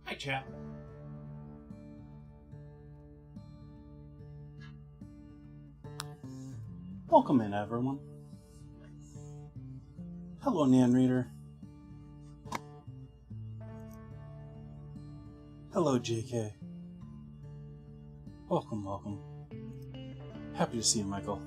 Hi, chat. Welcome in, everyone. Hello, Nan Reader. Hello, JK. Welcome, welcome. Happy to see you, Michael.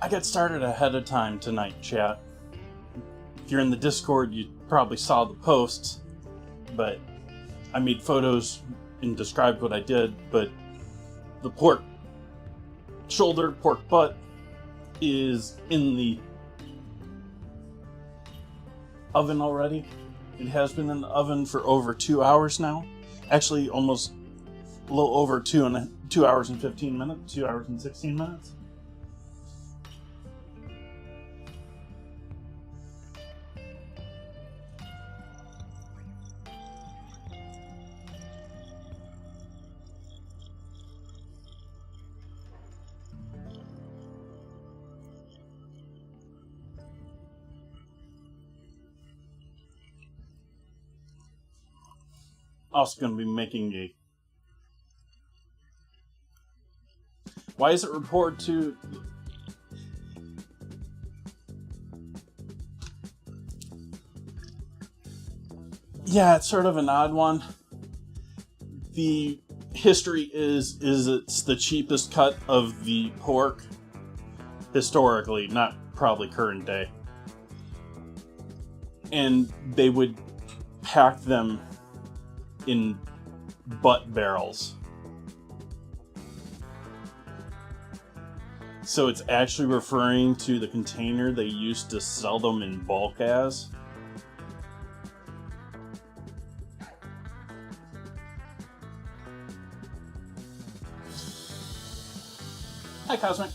I got started ahead of time tonight, chat. If you're in the Discord, you probably saw the posts, but I made photos and described what I did, but the pork shoulder, pork butt, is in the oven already. It has been in the oven for over 2 hours now. Actually, almost a little over 2 hours and 15 minutes, 2 hours and 16 minutes. Also going to be making a... Why is it reported to... Yeah, it's sort of an odd one. The history is it's the cheapest cut of the pork historically, not probably current day. And they would pack them in butt barrels. So it's actually referring to the container they used to sell them in bulk as. Hi, Cosmic.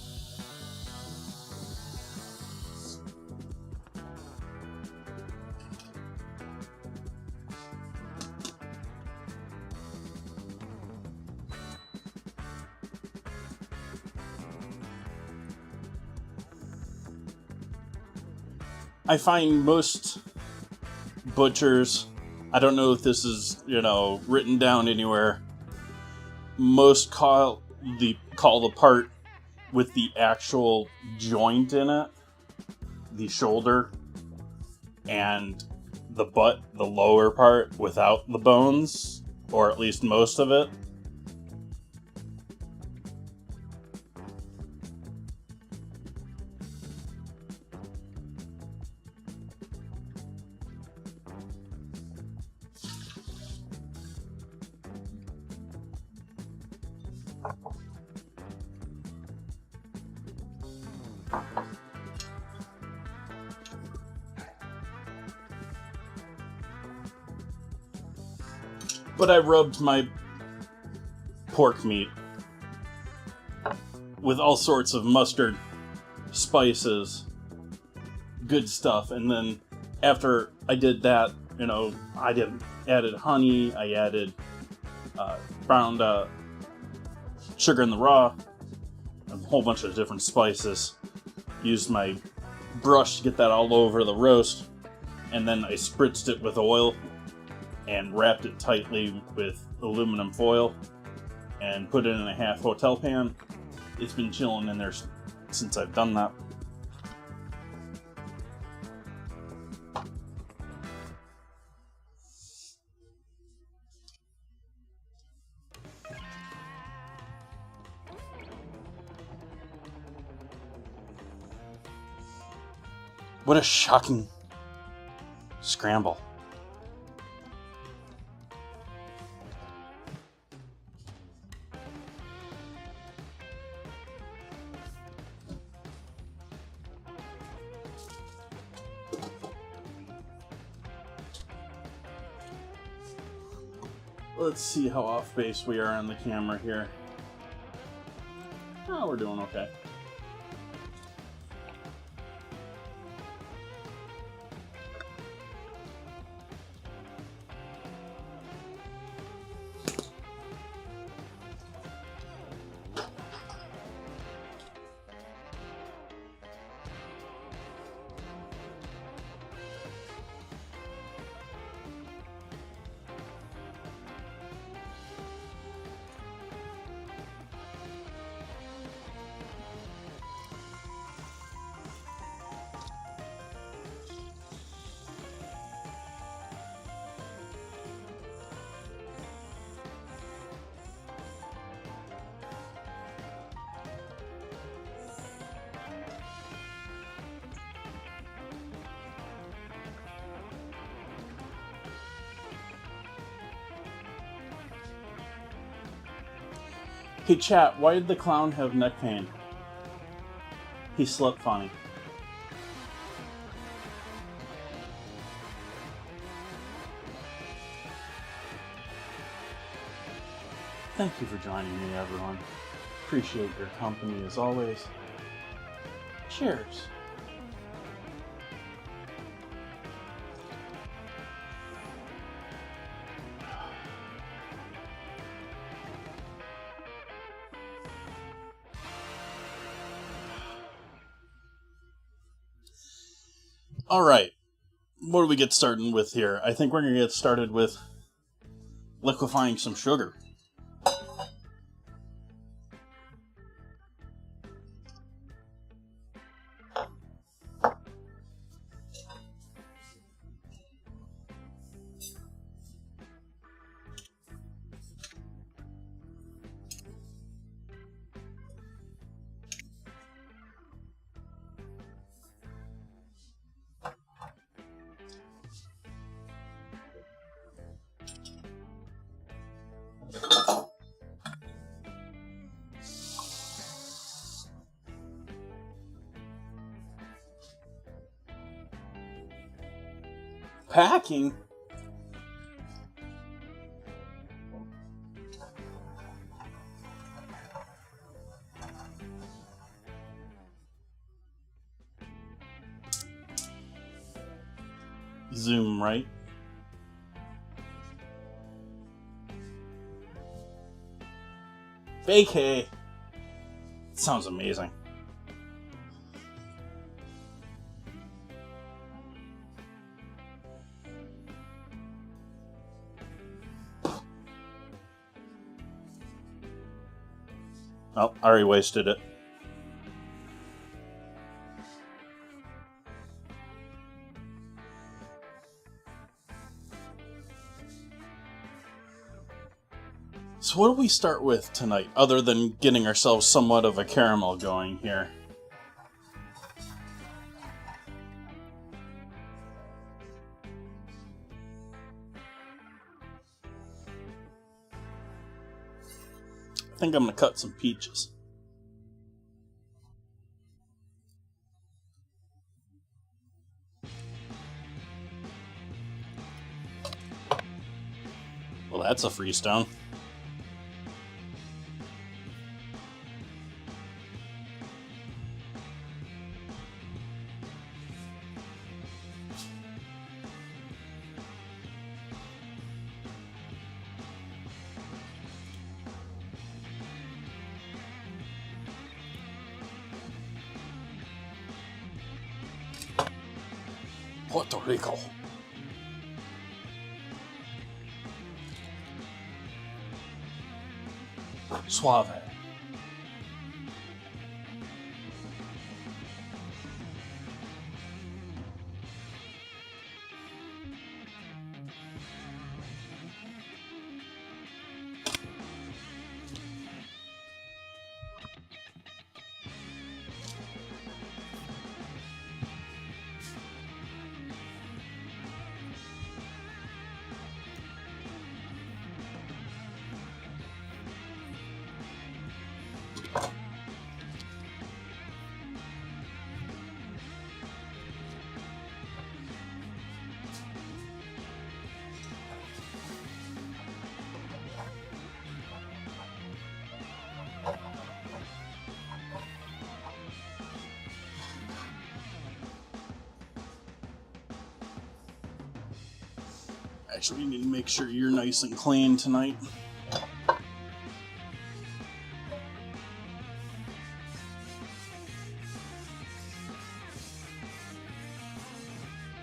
I find most butchers, I don't know if this is, written down anywhere, most call the part with the actual joint in it, the shoulder, and the butt, the lower part, without the bones, or at least most of it. But I rubbed my pork meat with all sorts of mustard, spices, good stuff. And then after I did that, I added honey, I added brown sugar in the raw, a whole bunch of different spices. Used my brush to get that all over the roast, and then I spritzed it with oil and wrapped it tightly with aluminum foil and put it in a half hotel pan. It's been chilling in there since I've done that. What a shocking scramble. Let's see how off base we are on the camera here. Oh, we're doing okay. Hey chat, why did the clown have neck pain? He slept funny. Thank you for joining me, everyone. Appreciate your company as always. Cheers. All right, what do we get started with here? I think we're going to get started with liquefying some sugar. Packing? Zoom, right? Vacay. Sounds amazing. Oh, I already wasted it. So what do we start with tonight, other than getting ourselves somewhat of a caramel going here? I think I'm going to cut some peaches. Well, that's a freestone. Puerto Rico. Suave. Actually, you need to make sure you're nice and clean tonight.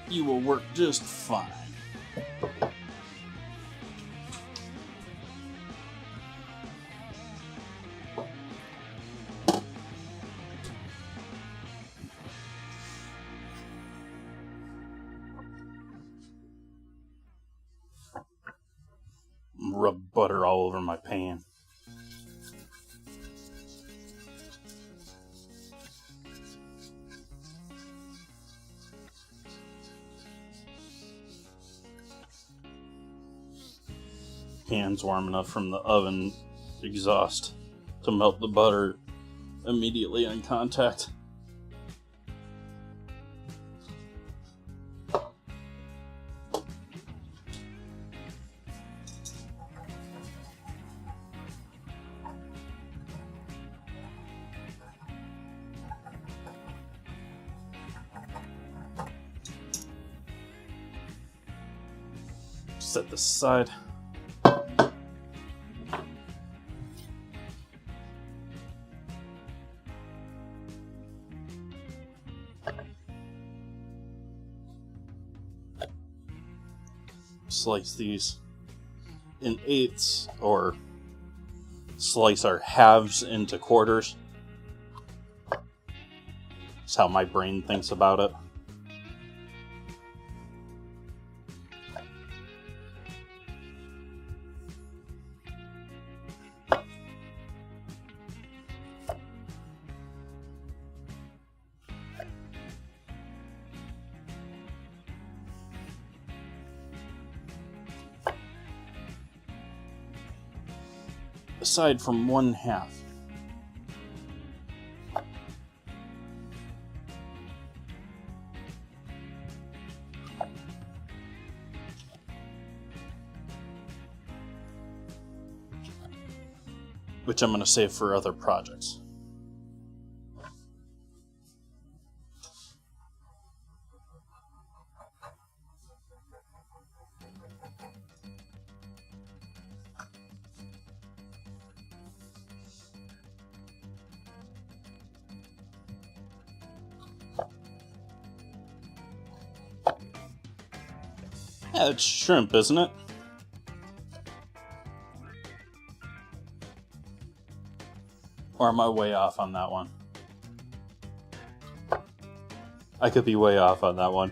You will work just fine. Rub butter all over my pan. Pan's warm enough from the oven exhaust to melt the butter immediately on contact. Set this aside. Slice these in eighths, or slice our halves into quarters. That's how my brain thinks about it. Aside from one half. Which I'm going to save for other projects. Yeah, it's shrimp, isn't it? Or am I way off on that one? I could be way off on that one.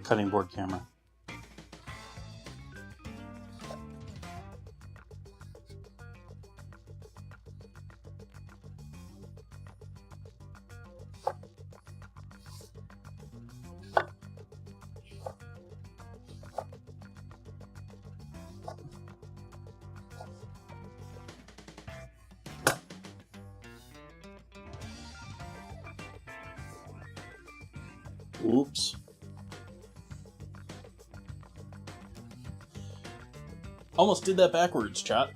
Cutting board camera. Oops. Almost did that backwards, chat.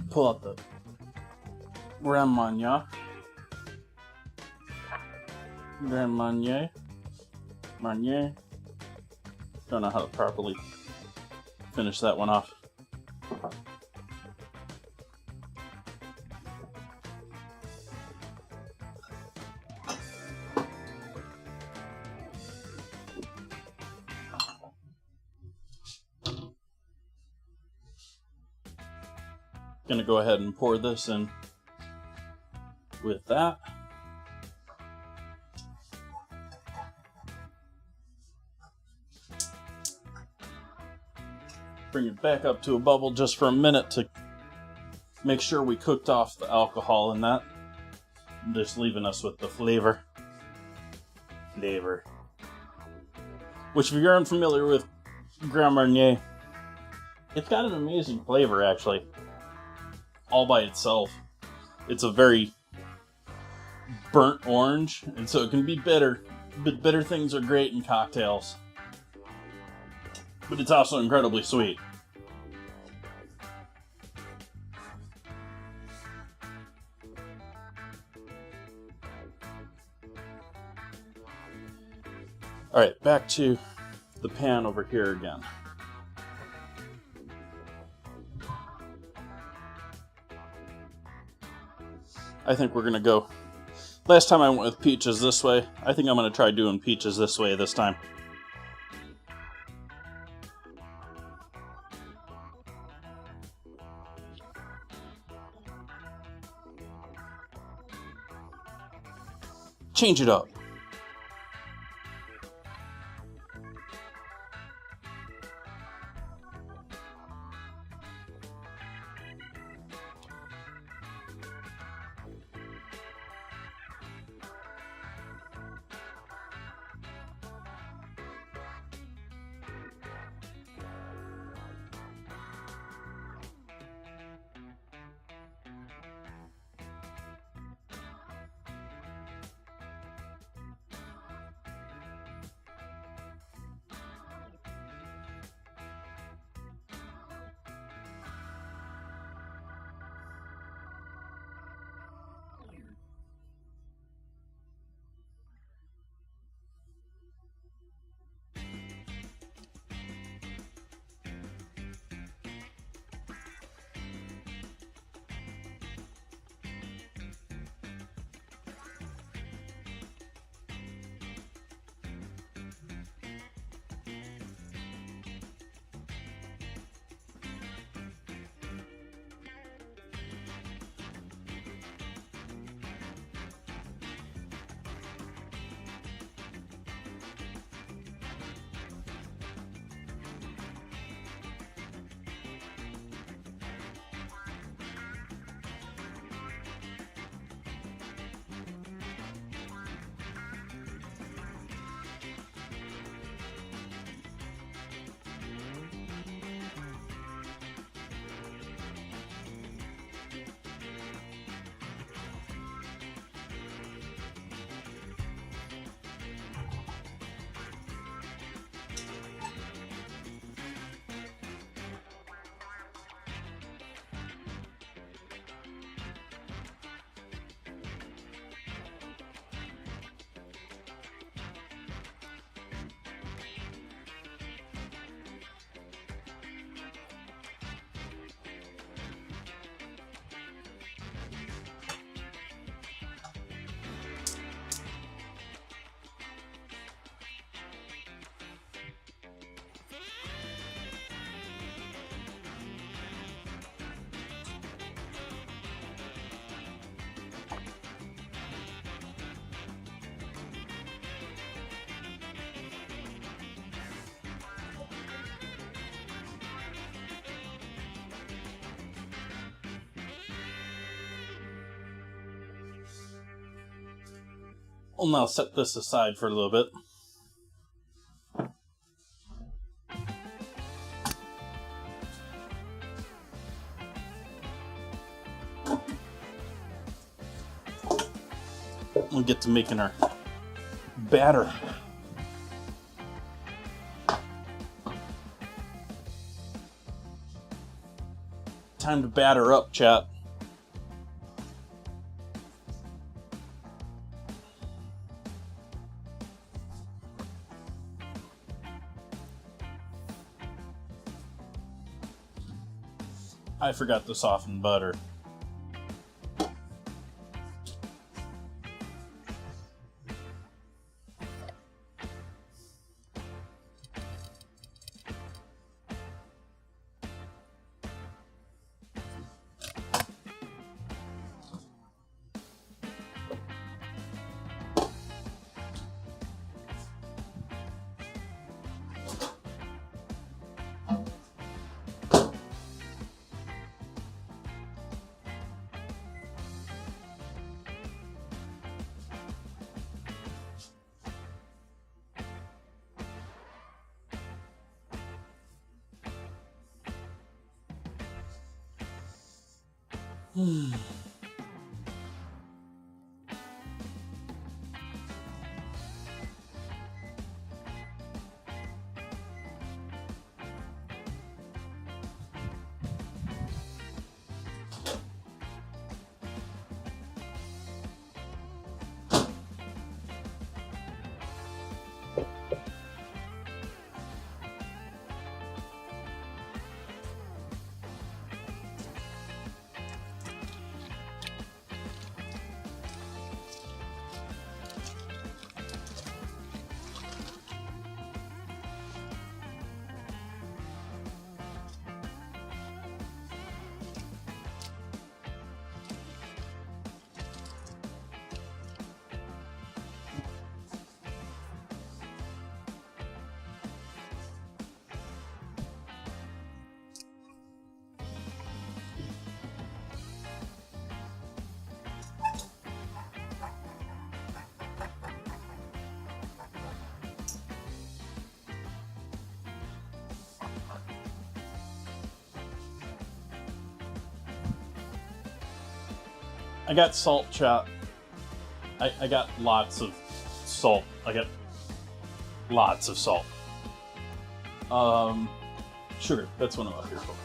Pull out the Grand Marnier. Grand Marnier. Marnier. Don't know how to properly finish that one off. Gonna go ahead and pour this in with that. Bring it back up to a bubble just for a minute to make sure we cooked off the alcohol in that. Just leaving us with the flavor. Which, if you're unfamiliar with Grand Marnier, it's got an amazing flavor, actually. All by itself. It's a very burnt orange, and so it can be bitter, but bitter things are great in cocktails. But it's also incredibly sweet. Alright, back to the pan over here again. I think we're going to go... Last time I went with peaches this way. I think I'm going to try doing peaches this way this time. Change it up. We'll now set this aside for a little bit. we'll get to making our batter. Time to batter up, chat. I forgot to soften butter. I got salt, chat. I got lots of salt. I got lots of salt. Sugar. That's what I'm up here for.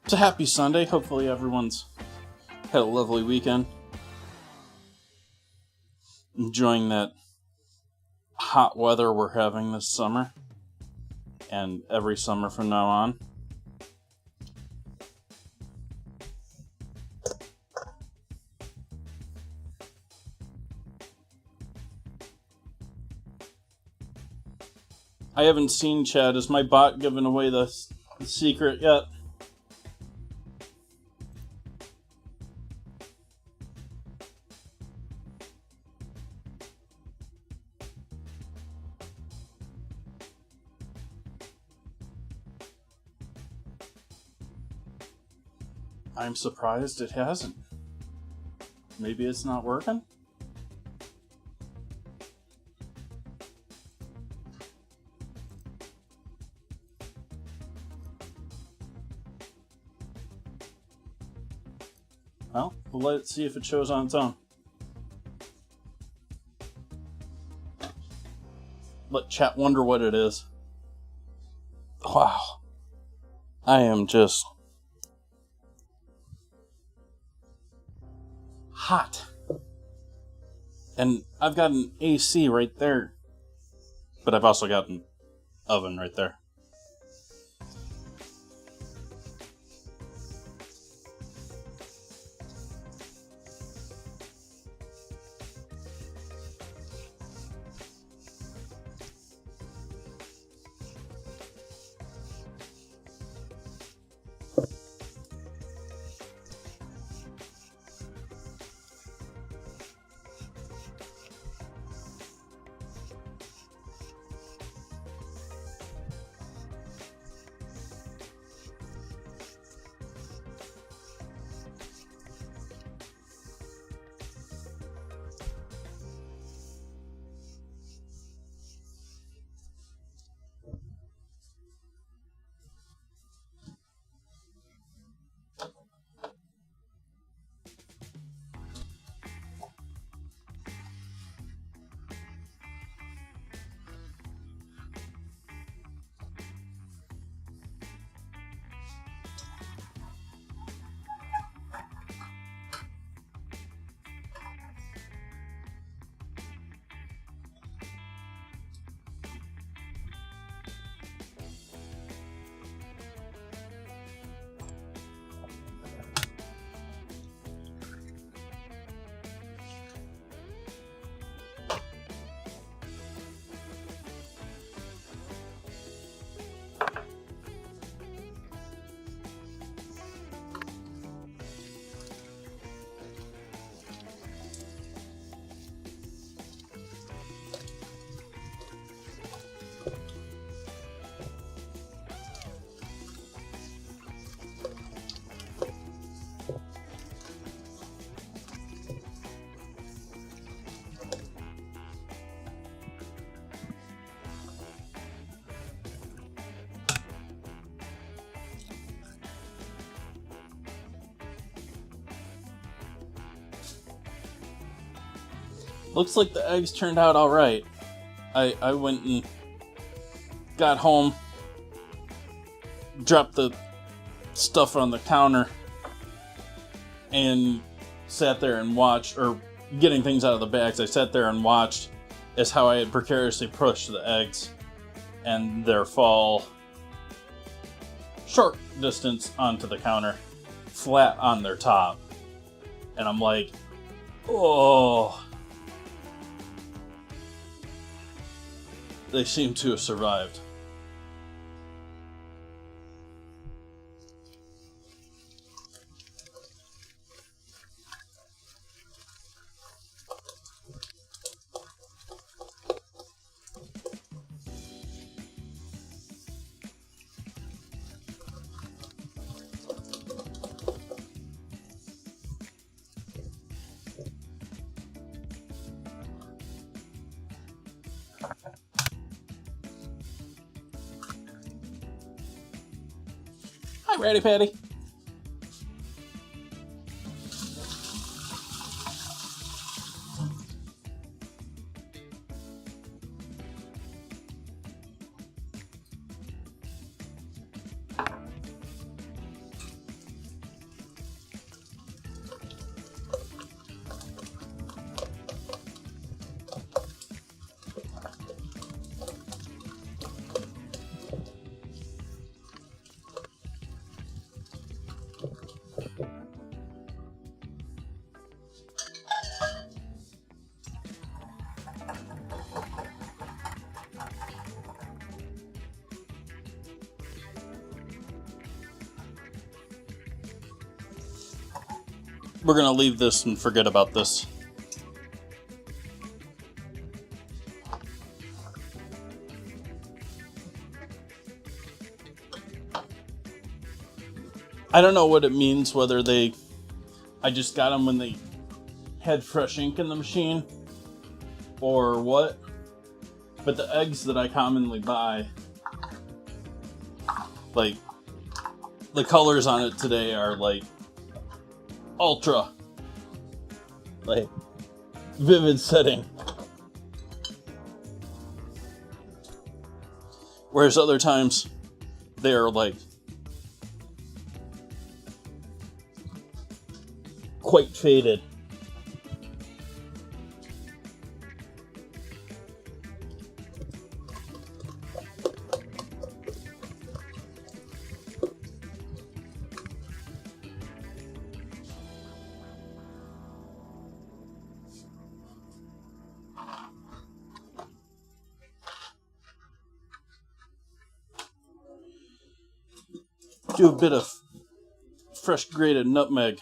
It's a happy Sunday. Hopefully everyone's had a lovely weekend. Enjoying that hot weather we're having this summer. And every summer from now on. I haven't seen Chad. Is my bot giving away the secret yet? I'm surprised it hasn't. Maybe it's not working? Well, we'll let's see if it shows on its own. Let chat wonder what it is. Wow. I am just hot. And I've got an AC right there. But I've also got an oven right there. Looks like the eggs turned out alright. I went and got home, dropped the stuff on the counter, and sat there and watched, or getting things out of the bags, I sat there and watched as how I had precariously pushed the eggs and their fall short distance onto the counter, flat on their top. And I'm like, oh, they seem to have survived. Hi, Ratty Patty. We're gonna leave this and forget about this. I don't know what it means, whether I just got them when they had fresh ink in the machine, or what. But the eggs that I commonly buy, like, the colors on it today are like ultra, like, vivid setting. Whereas other times, they're like quite faded. Do a bit of fresh grated nutmeg.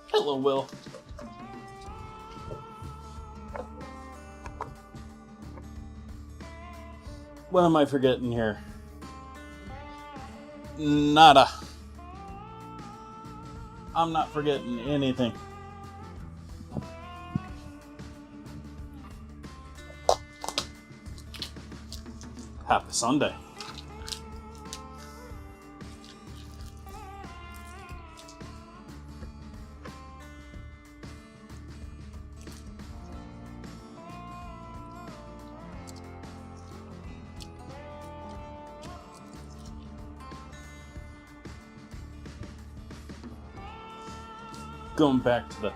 Hello, Will. What am I forgetting here? Nada. I'm not forgetting anything. Happy Sunday. Going back to the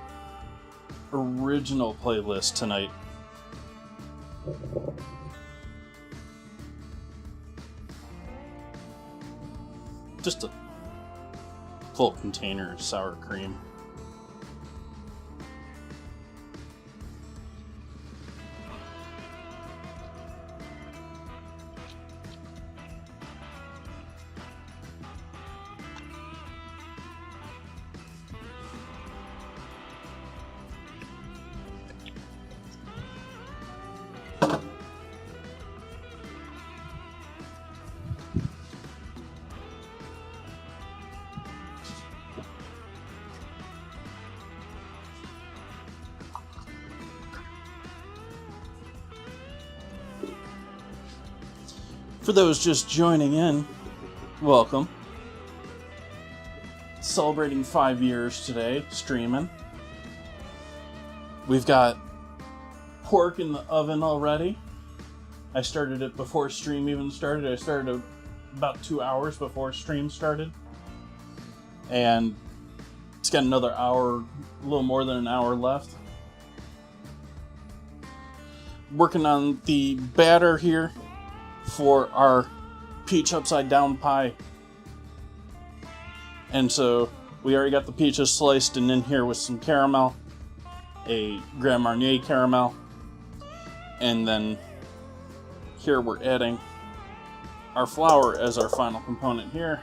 original playlist tonight. Just a full container of sour cream. For those just joining in, welcome. Celebrating 5 years today, streaming. We've got pork in the oven already. I started it before stream even started. I started about 2 hours before stream started. And it's got another hour, a little more than an hour left. Working on the batter here for our peach upside down pie. And so we already got the peaches sliced and in here with some caramel, a Grand Marnier caramel, and then here we're adding our flour as our final component here.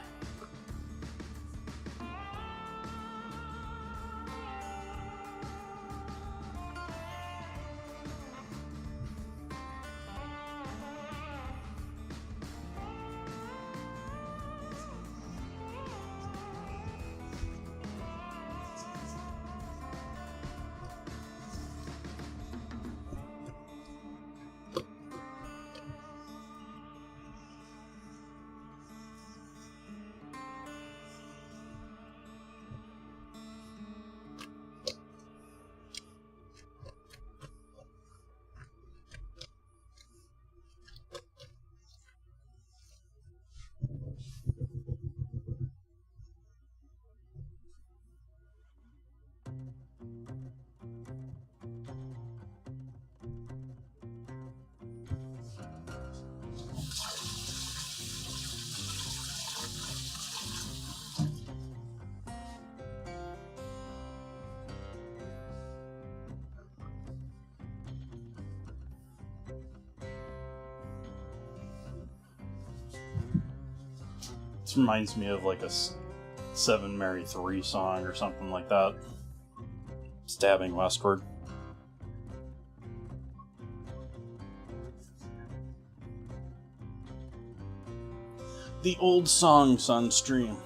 This reminds me of like a Seven Mary 3 song or something like that. Stabbing westward. The old songs on stream.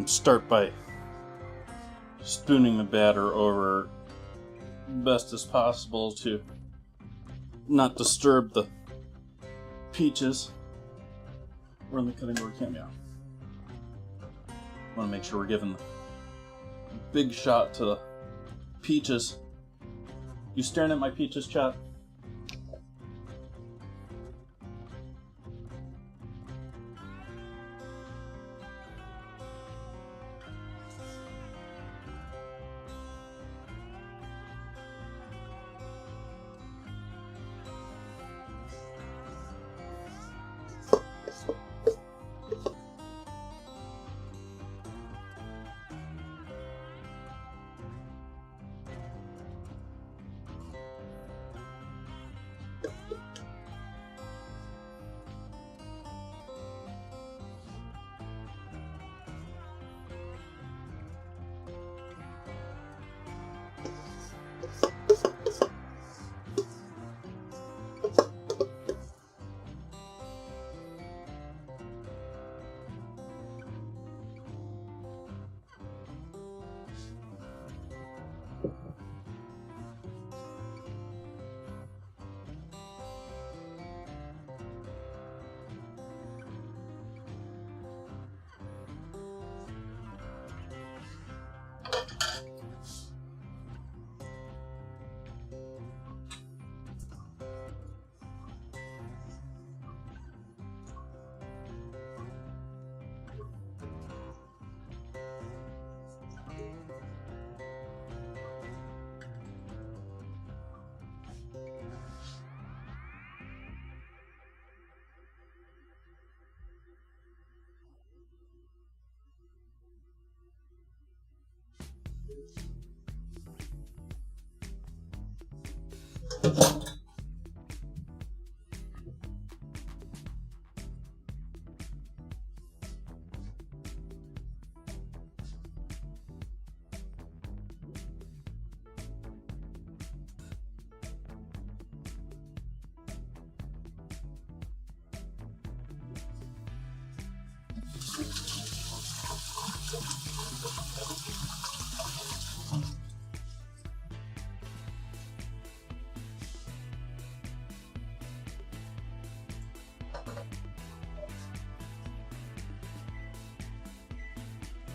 Start by spooning the batter over best as possible to not disturb the peaches. We're in the cutting board camera. Want to make sure we're giving the big shot to the peaches. You staring at my peaches, chat?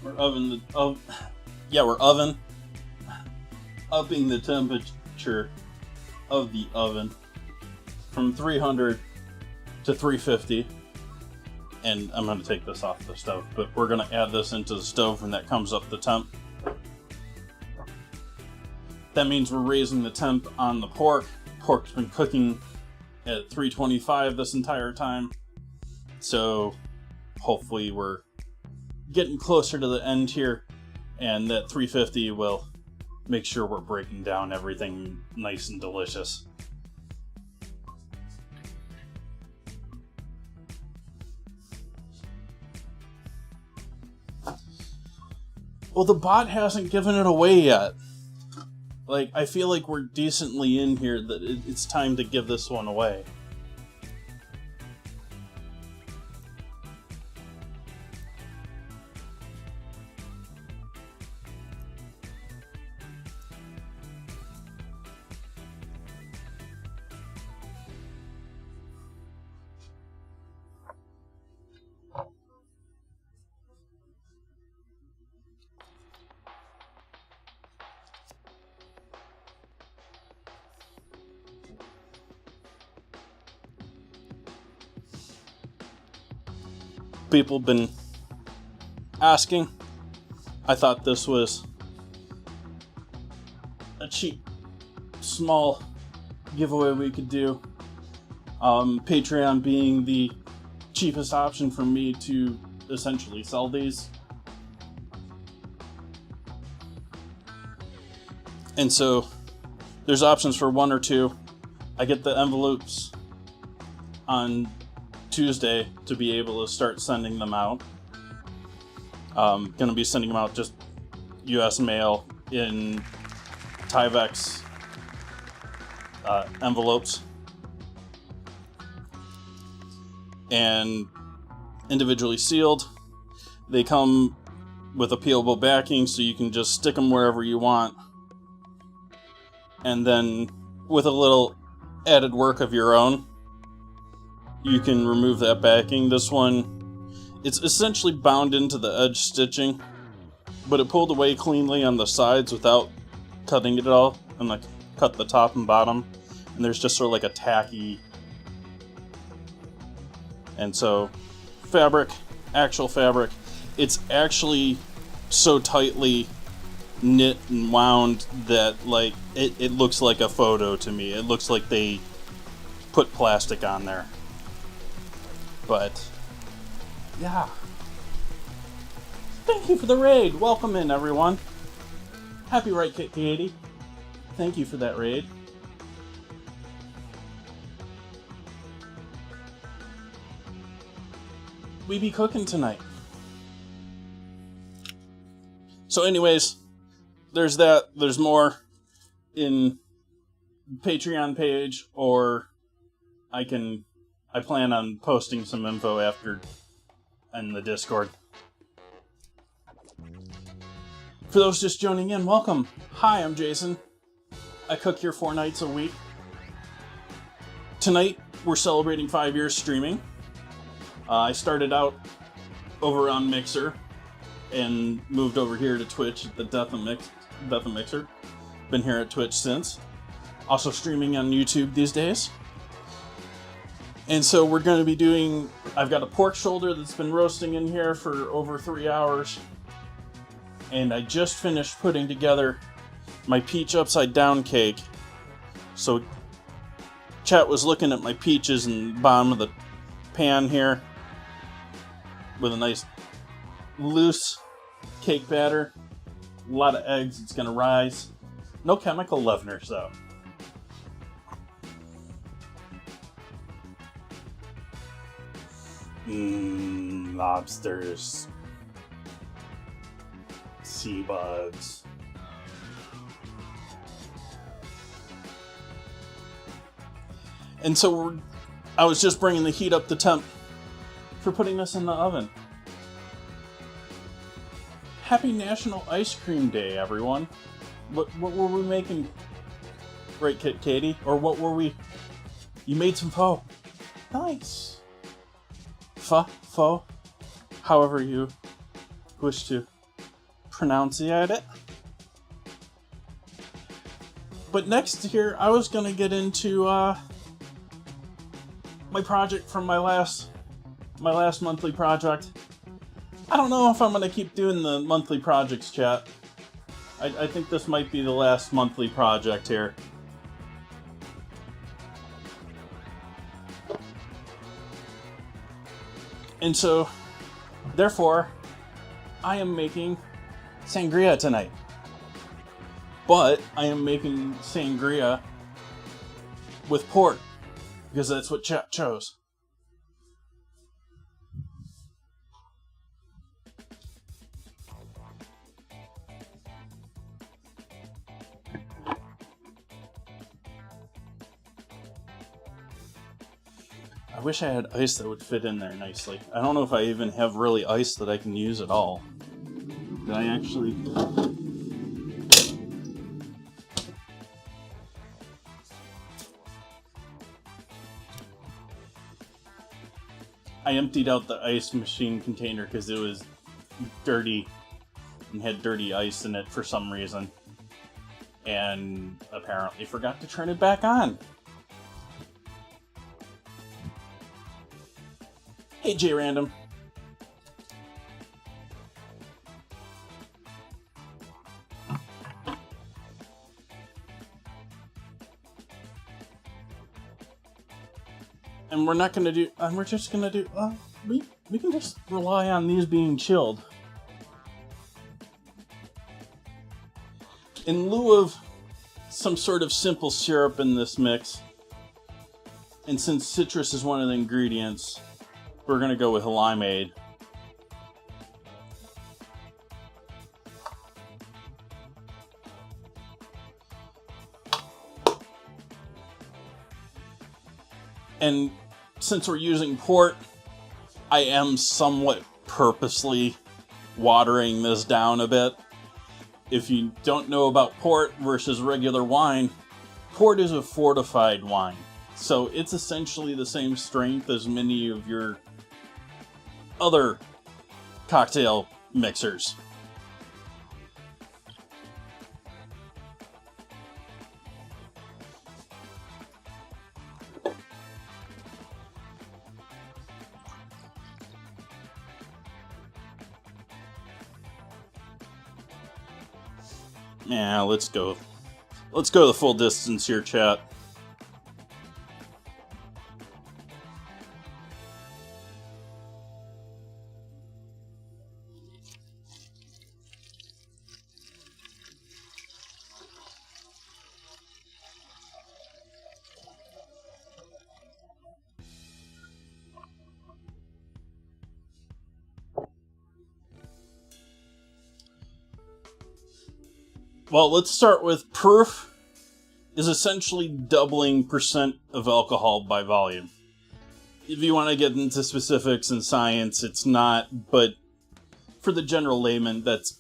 We're upping the temperature of the oven from 300 to 350. And I'm going to take this off the stove, but we're going to add this into the stove and that comes up the temp. That means we're raising the temp on the pork. Pork's been cooking at 325 this entire time. So hopefully we're getting closer to the end here, and that 350 will make sure we're breaking down everything nice and delicious. Well, the bot hasn't given it away yet. Like, I feel like we're decently in here that it's time to give this one away. People have been asking. I thought this was a cheap, small giveaway we could do. Patreon being the cheapest option for me to essentially sell these. And so there's options for one or two. I get the envelopes on Tuesday to be able to start sending them out. Gonna be sending them out just US mail in Tyvek's envelopes and individually sealed. They come with a peelable backing, so you can just stick them wherever you want, and then with a little added work of your own, you can remove that backing. This one, it's essentially bound into the edge stitching, but it pulled away cleanly on the sides without cutting it all, and like cut the top and bottom, and there's just sort of like a tacky. And so fabric, actual fabric, it's actually so tightly knit and wound that like it looks like a photo to me. It looks like they put plastic on there. But, yeah. Thank you for the raid. Welcome in, everyone. Happy right kick, Katie. Thank you for that raid. We be cooking tonight. So anyways, there's that. There's more in Patreon page, or I plan on posting some info after in the Discord. For those just joining in, welcome. Hi, I'm Jason. I cook here 4 nights a week. Tonight, we're celebrating 5 years streaming. I started out over on Mixer and moved over here to Twitch at the Death of Mixer. Been here at Twitch since. Also streaming on YouTube these days. And so we're going to be doing, I've got a pork shoulder that's been roasting in here for over 3 hours. And I just finished putting together my peach upside down cake. So chat was looking at my peaches in the bottom of the pan here with a nice loose cake batter. A lot of eggs, it's going to rise. No chemical leaveners though. Lobsters, sea bugs. And so I was just bringing the heat up the temp for putting this in the oven. Happy National Ice Cream Day, everyone. What were we making? Right, Katie? Or what were we? You made some pho. Nice. Pho, however you wish to pronunciate it. But next here, I was gonna get into my project from my last monthly project. I don't know if I'm gonna keep doing the monthly projects, chat. I think this might be the last monthly project here. And so, therefore, I am making sangria tonight. But I am making sangria with port, because that's what chat chose. I wish I had ice that would fit in there nicely. I don't know if I even have really ice that I can use at all. Did I actually... I emptied out the ice machine container because it was dirty and had dirty ice in it for some reason. And apparently forgot to turn it back on. Hey, J Random. And we're not gonna do, we're just gonna do, we can just rely on these being chilled. In lieu of some sort of simple syrup in this mix, and since citrus is one of the ingredients, we're gonna go with limeade. And since we're using port, I am somewhat purposely watering this down a bit. If you don't know about port versus regular wine, port is a fortified wine. So it's essentially the same strength as many of your other cocktail mixers. Yeah, let's go the full distance here, chat. Well, let's start with proof is essentially doubling percent of alcohol by volume. If you want to get into specifics and science, it's not, but for the general layman, that's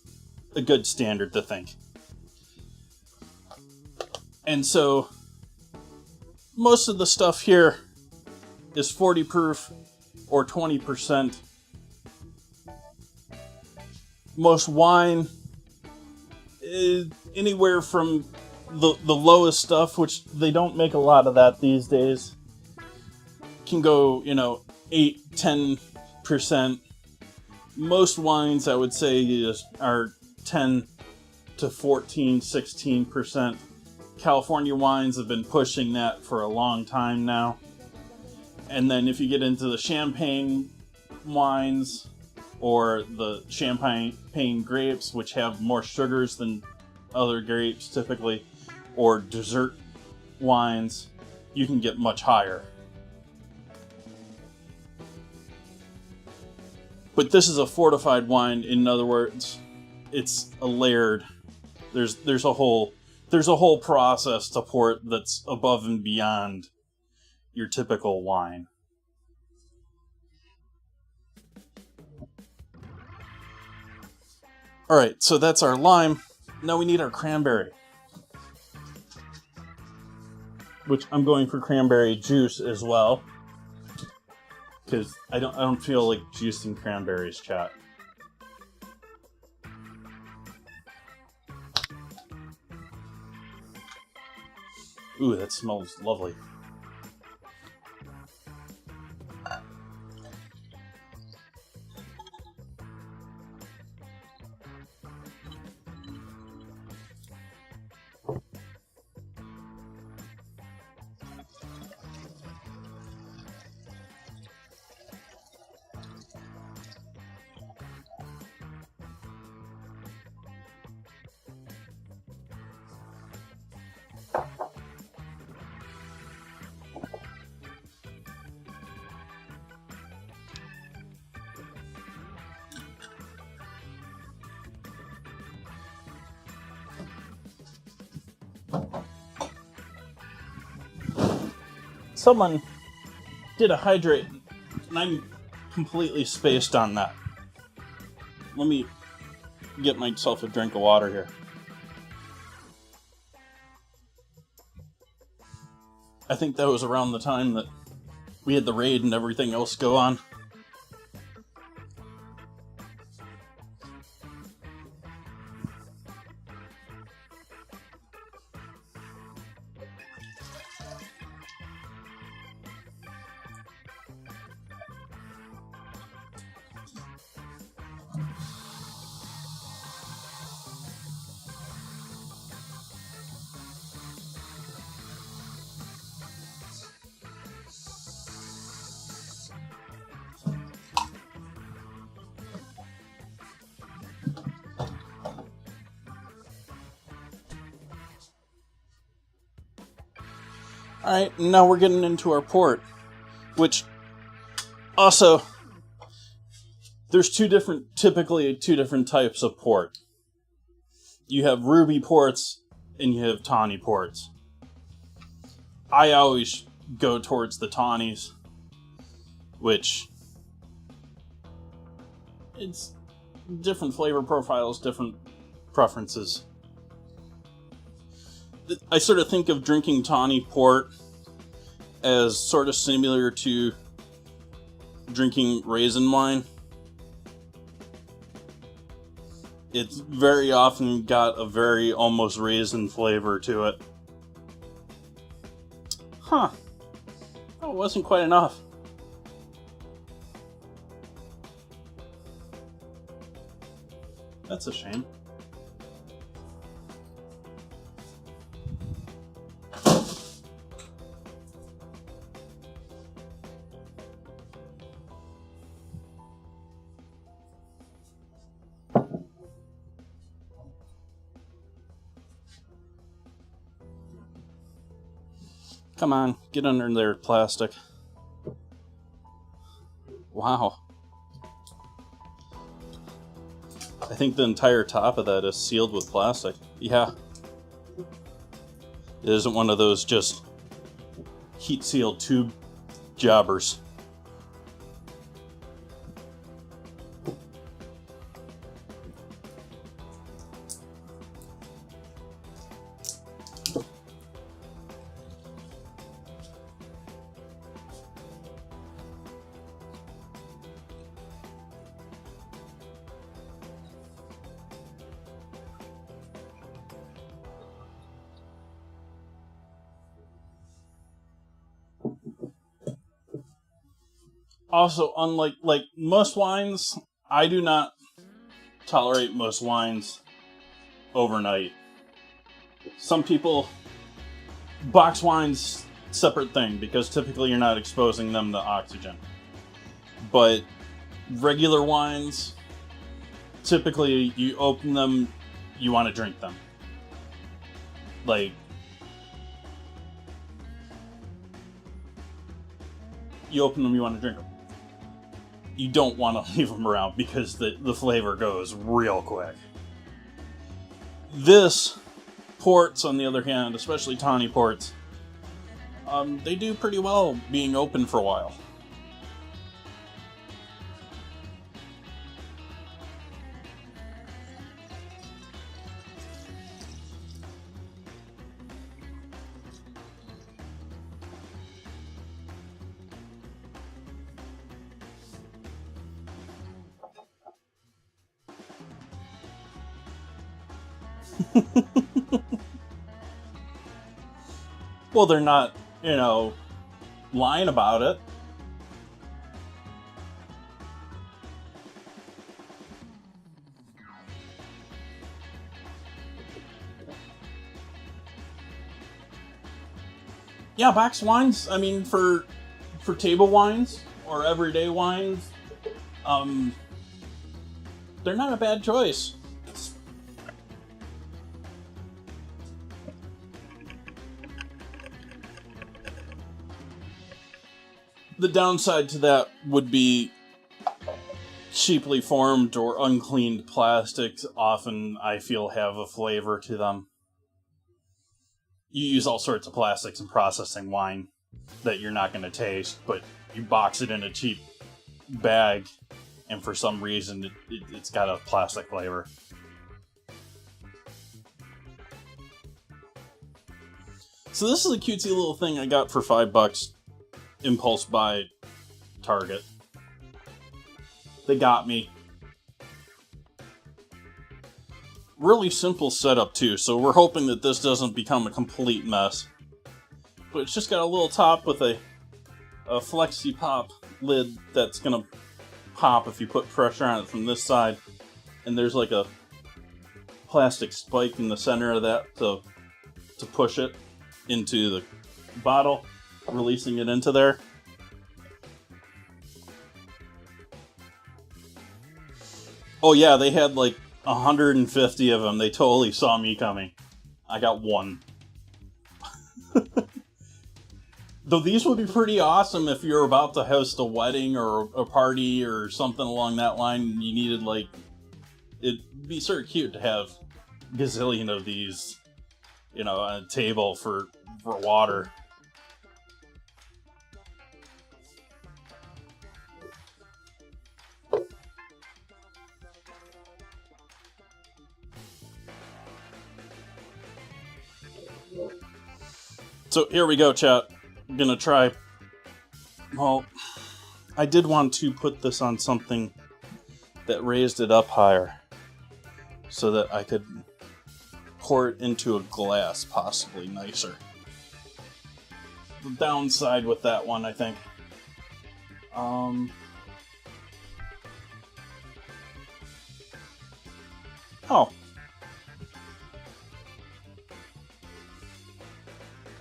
a good standard to think. And so, most of the stuff here is 40 proof or 20%. Most wine is anywhere from the lowest stuff, which they don't make a lot of that these days, can go, 8-10%. Most wines, I would say, are 10 to 14-16%. California wines have been pushing that for a long time now. And then if you get into the champagne wines or the champagne grapes, which have more sugars than other grapes typically, or dessert wines, you can get much higher. But this is a fortified wine. In other words, it's a layered. There's a whole process to port that's above and beyond your typical wine. All right, so that's our lime. Now we need our cranberry, which I'm going for cranberry juice as well, because I don't feel like juicing cranberries, chat. Ooh, that smells lovely. Someone did a hydrate, and I'm completely spaced on that. Let me get myself a drink of water here. I think that was around the time that we had the raid and everything else go on. Alright, now we're getting into our port, which also, there's typically two different types of port. You have ruby ports and you have tawny ports. I always go towards the tawnies, which it's different flavor profiles, different preferences. I sort of think of drinking tawny port as sort of similar to drinking raisin wine. It's very often got a very almost raisin flavor to it. Huh. That wasn't quite enough. That's a shame. Come on, get under there, plastic. Wow. I think the entire top of that is sealed with plastic. Yeah. It isn't one of those just heat-sealed tube jobbers. Also, unlike most wines, I do not tolerate most wines overnight. Some people, box wines, separate thing, because typically you're not exposing them to oxygen. But regular wines, typically you open them, you want to drink them. Like, you open them, you want to drink them. You don't want to leave them around because the flavor goes real quick. This ports, on the other hand, especially tawny ports, they do pretty well being open for a while. Well, they're not, lying about it. Yeah, box wines, I mean, for table wines or everyday wines, they're not a bad choice. The downside to that would be cheaply formed or uncleaned plastics often, I feel, have a flavor to them. You use all sorts of plastics in processing wine that you're not going to taste, but you box it in a cheap bag, and for some reason it's got a plastic flavor. So this is a cutesy little thing I got for $5. Impulse buy, Target. They got me. Really simple setup too, so we're hoping that this doesn't become a complete mess. But it's just got a little top with a flexi pop lid that's gonna pop if you put pressure on it from this side. And there's like a plastic spike in the center of that to push it into the bottle, releasing it into there. Oh yeah, they had like 150 of them. They totally saw me coming. I got one. Though these would be pretty awesome if you're about to host a wedding or a party or something along that line, and you needed, like, it'd be sort of cute to have a gazillion of these, on a table for water. So here we go, chat. I'm gonna try. Well, I did want to put this on something that raised it up higher so that I could pour it into a glass, possibly nicer. The downside with that one, I think. Oh.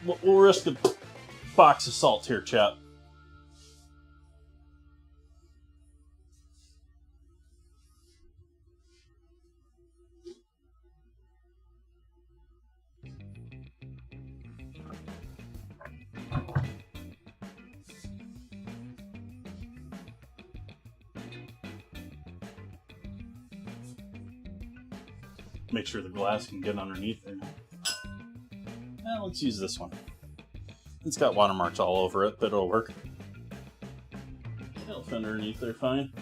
We'll risk a box of salt here, chat. Make sure the glass can get underneath there. Let's use this one. It's got watermarks all over it, but it'll work. It'll fit underneath there fine.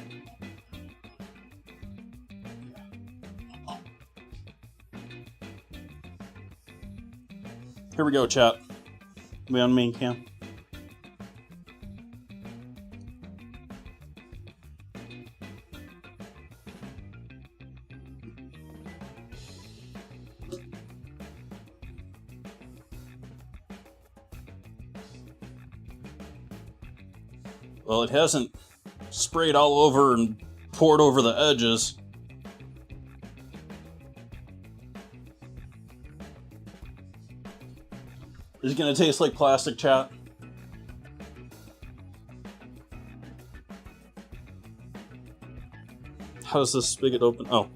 Here we go, chat. We on main cam? Well, it hasn't sprayed all over and poured over the edges. Is it going to taste like plastic, chat? How does this spigot open? Oh.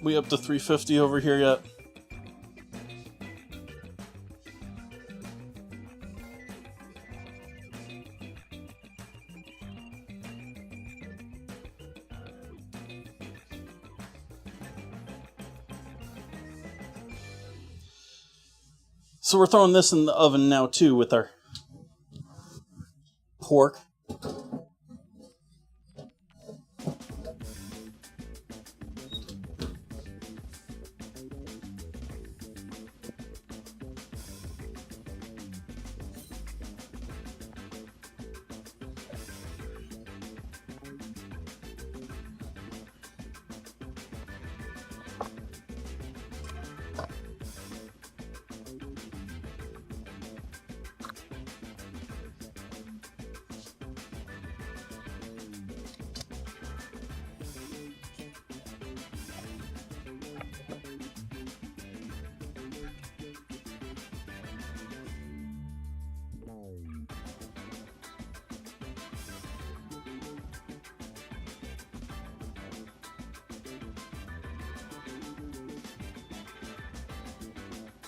We up to 350 over here yet? So we're throwing this in the oven now too with our pork.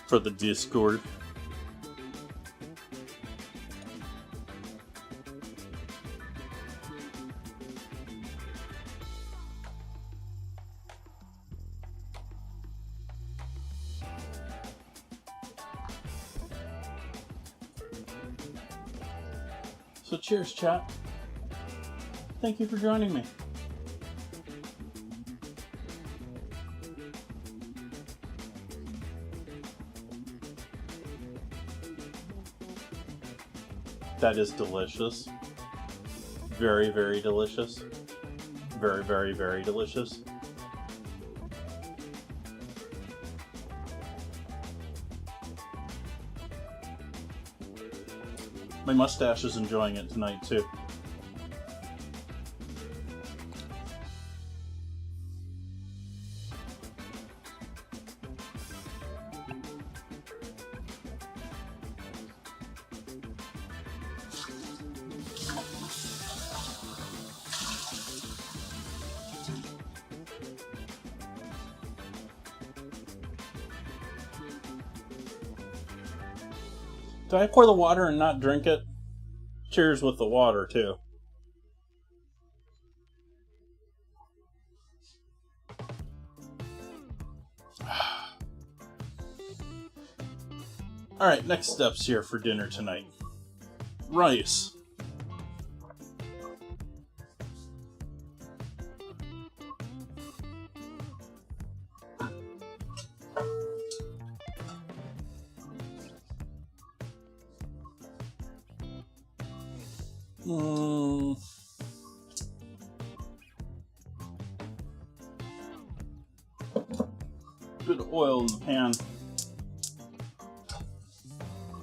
For the Discord. So cheers, chat. Thank you for joining me. That is delicious. Very, very delicious. Very, very, very delicious. My mustache is enjoying it tonight, too. Did I pour the water and not drink it? Cheers with the water, too. Alright, next steps here for dinner tonight. Rice. Bit of oil in the pan.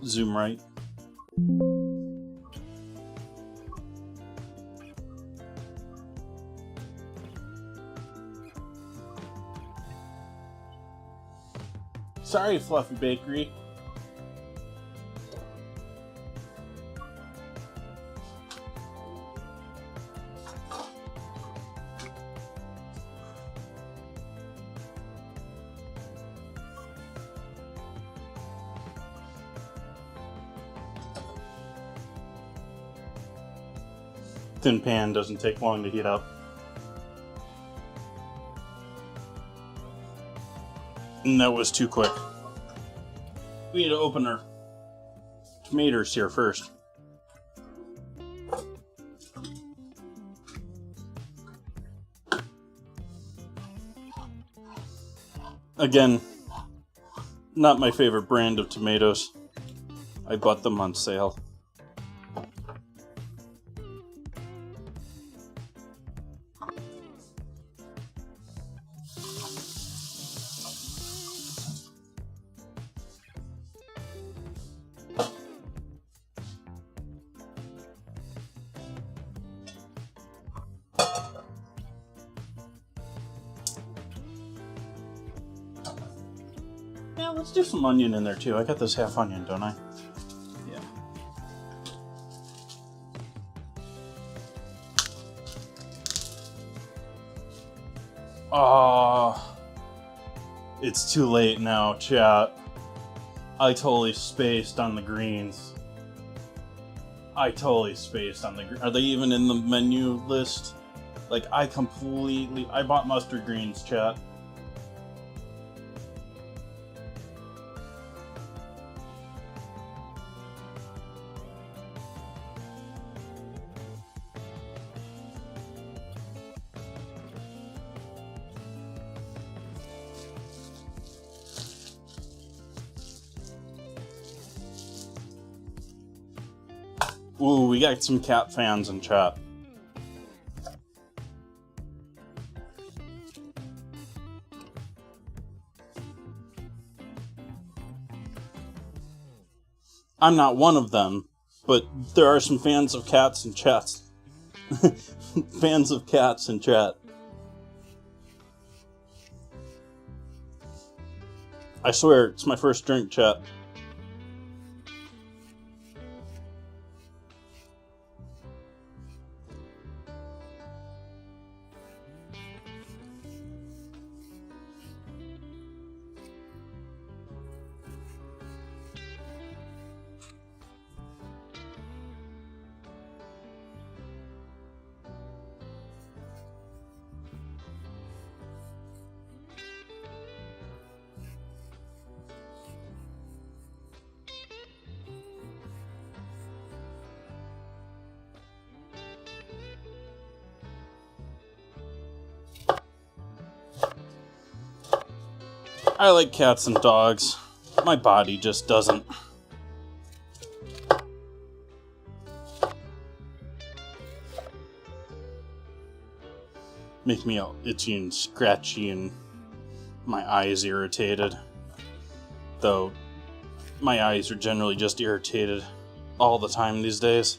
Zoom right. Sorry, Fluffy Bakery. Thin pan doesn't take long to heat up. And that was too quick. We need to open our tomatoes here first. Again, not my favorite brand of tomatoes. I bought them on sale. Yeah, let's do some onion in there too. I got this half onion, don't I? Yeah. It's too late now, chat. I totally spaced on the greens. Are they even in the menu list? Like, I bought mustard greens, chat. Ooh, we got some cat fans in chat. I'm not one of them, but there are some fans of cats in chat. Fans of cats in chat. I swear, it's my first drink, chat. I like cats and dogs. My body just doesn't. Make me all itchy and scratchy and my eyes irritated. Though, my eyes are generally just irritated all the time these days.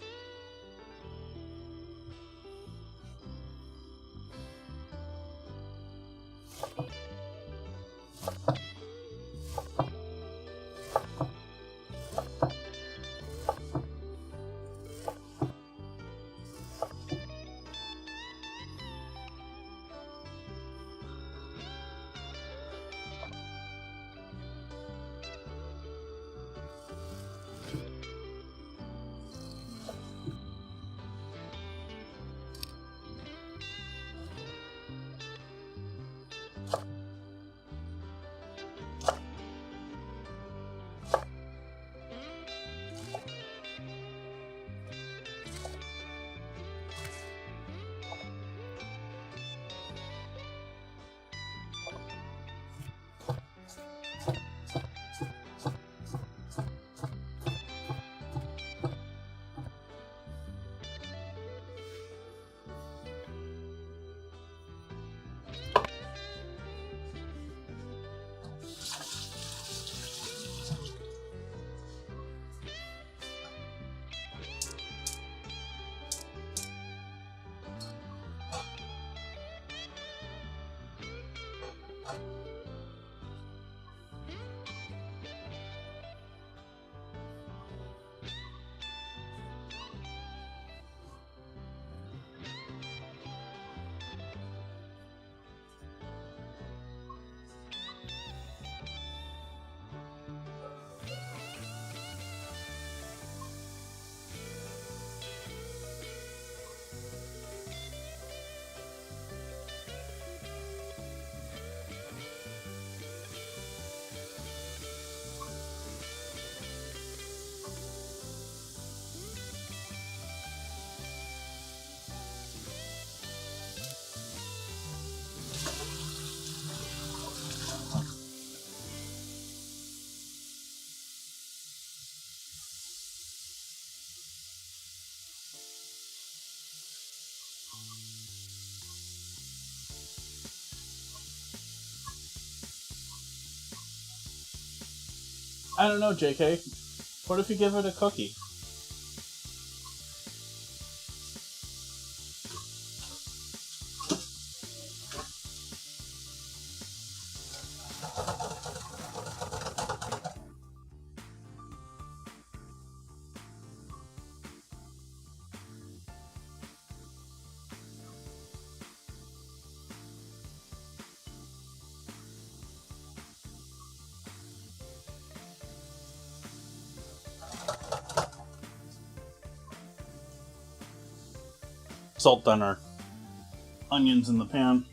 I don't know, JK. What if you give it a cookie? Salt on our onions in the pan.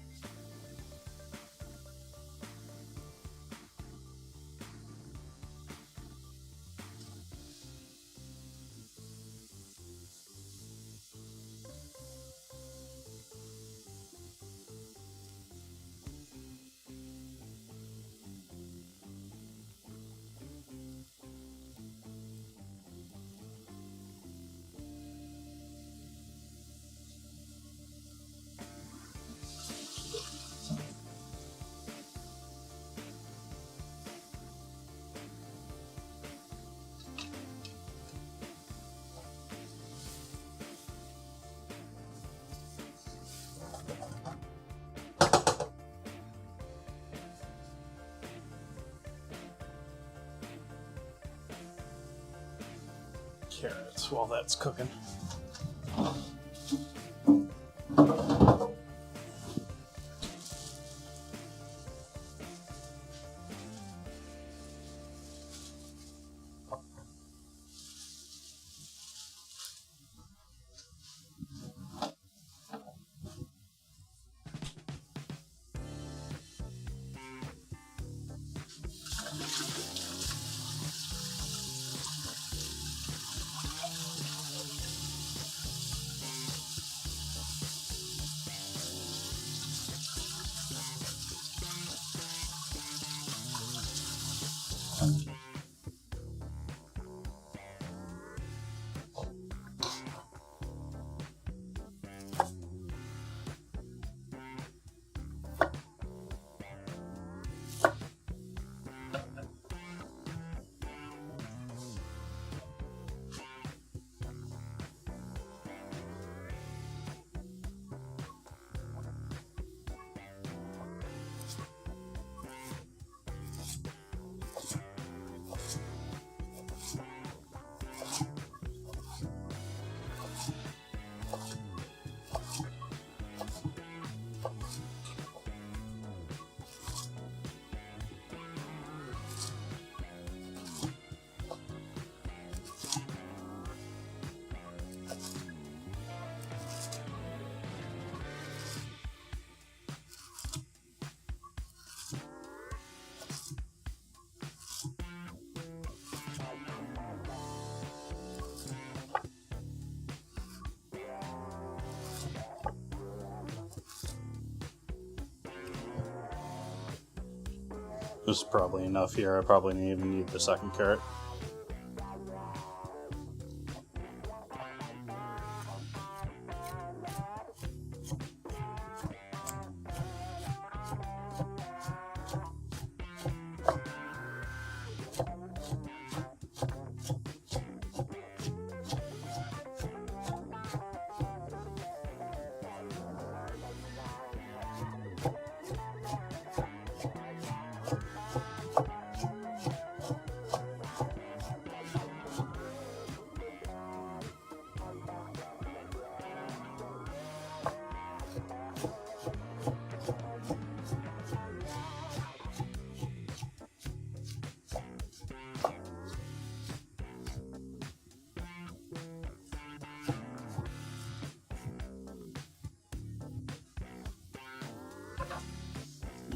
carrots while that's cooking. This is probably enough here. I probably didn't even need the second carrot.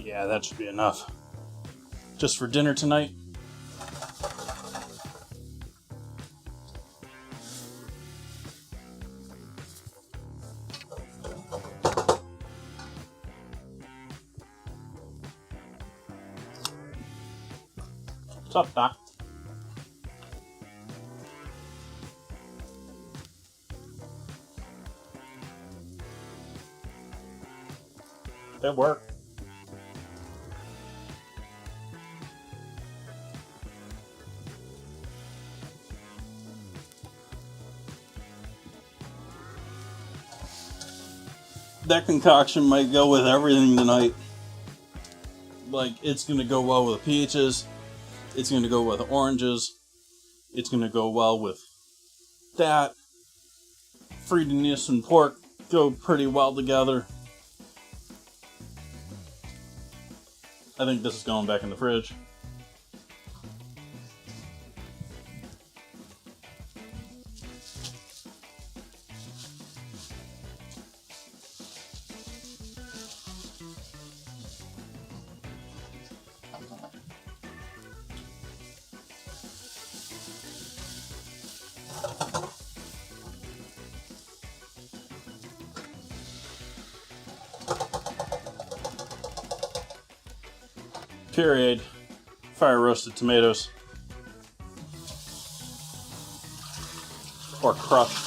Yeah, that should be enough. Just for dinner tonight. What's up, Doc? That worked. That concoction might go with everything tonight. Like, it's going to go well with peaches. It's going to go with oranges. It's going to go well with that. Fruitiness and pork go pretty well together. I think this is going back in the fridge. Pureed fire roasted tomatoes, or crushed.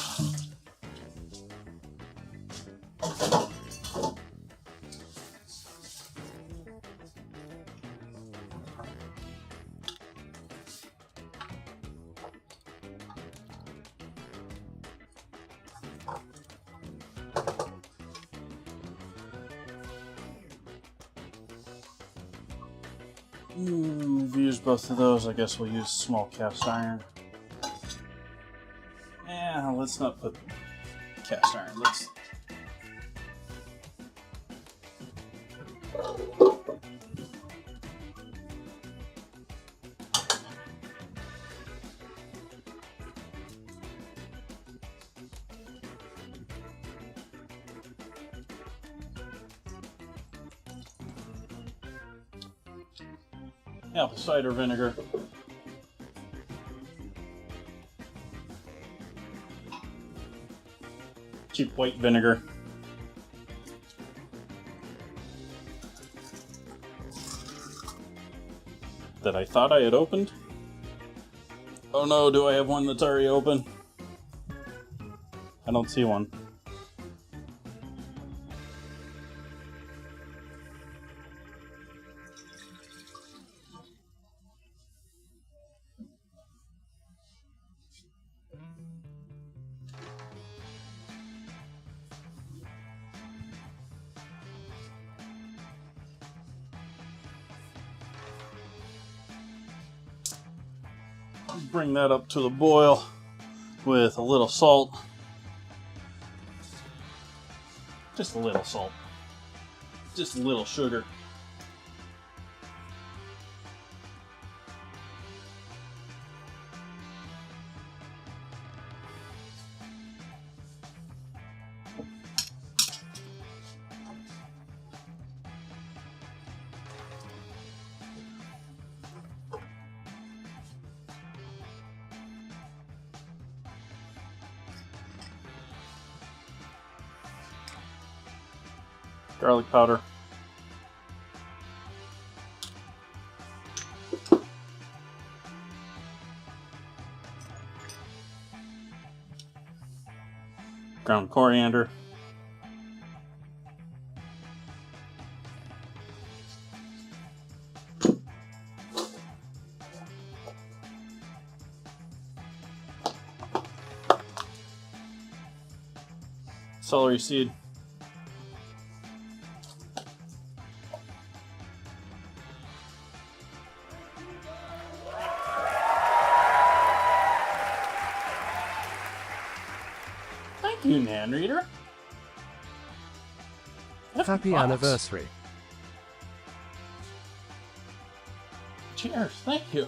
We've used both of those. I guess we'll use small cast iron. let's not put cast iron. Let's. Apple cider vinegar. Cheap white vinegar. That I thought I had opened. Oh no, do I have one that's already open? I don't see one. Bring that up to the boil with a little salt. Just a little salt. Just a little sugar. Garlic powder. Ground coriander. Celery seed. Thank you, Nan Reader. Happy anniversary. Cheers, thank you.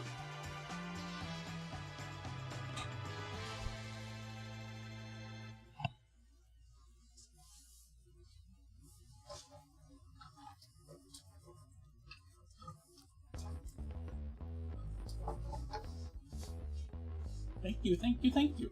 Thank you, thank you, thank you.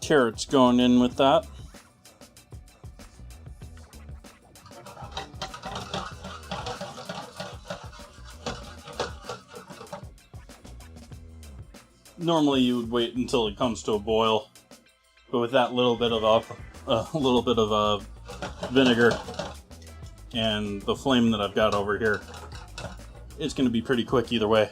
Carrots going in with that. Normally you would wait until it comes to a boil, but with that little bit of vinegar and the flame that I've got over here, it's going to be pretty quick either way.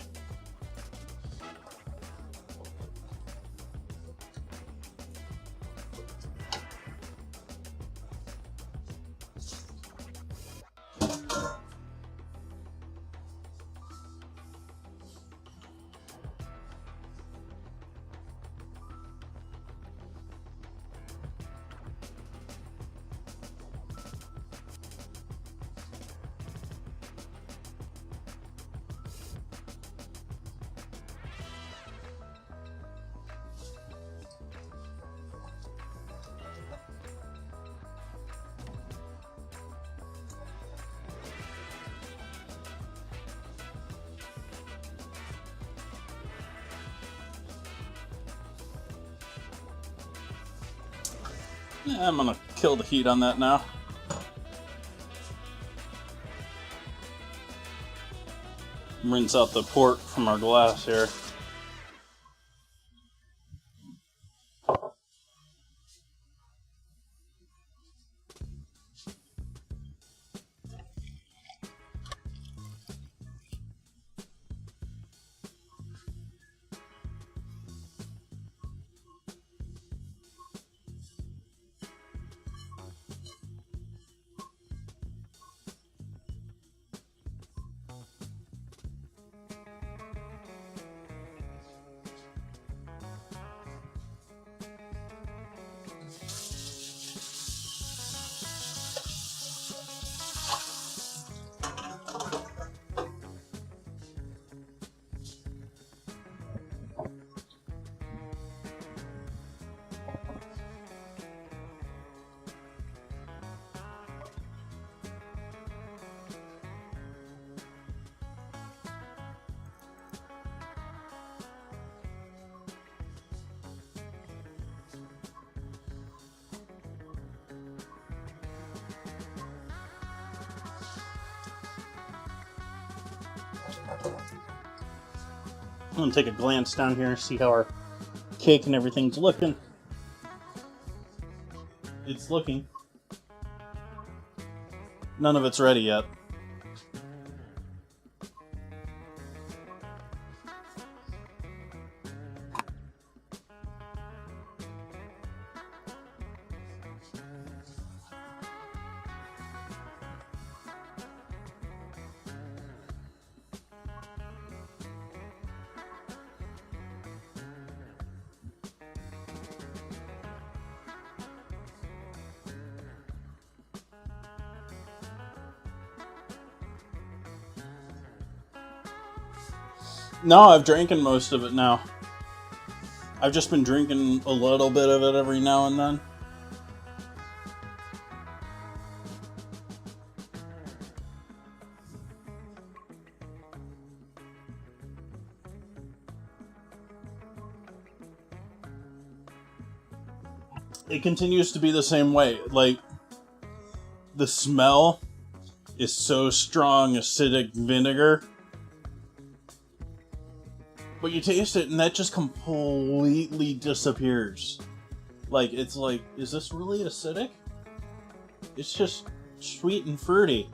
Yeah, I'm gonna kill the heat on that now. Rinse out the port from our glass here. I'm gonna take a glance down here, see how our cake and everything's looking. It's looking. None of it's ready yet. No, I've drinking most of it now. I've just been drinking a little bit of it every now and then. It continues to be the same way. Like, the smell is so strong, acidic vinegar. But you taste it and that just completely disappears. Like, it's like, is this really acidic? It's just sweet and fruity.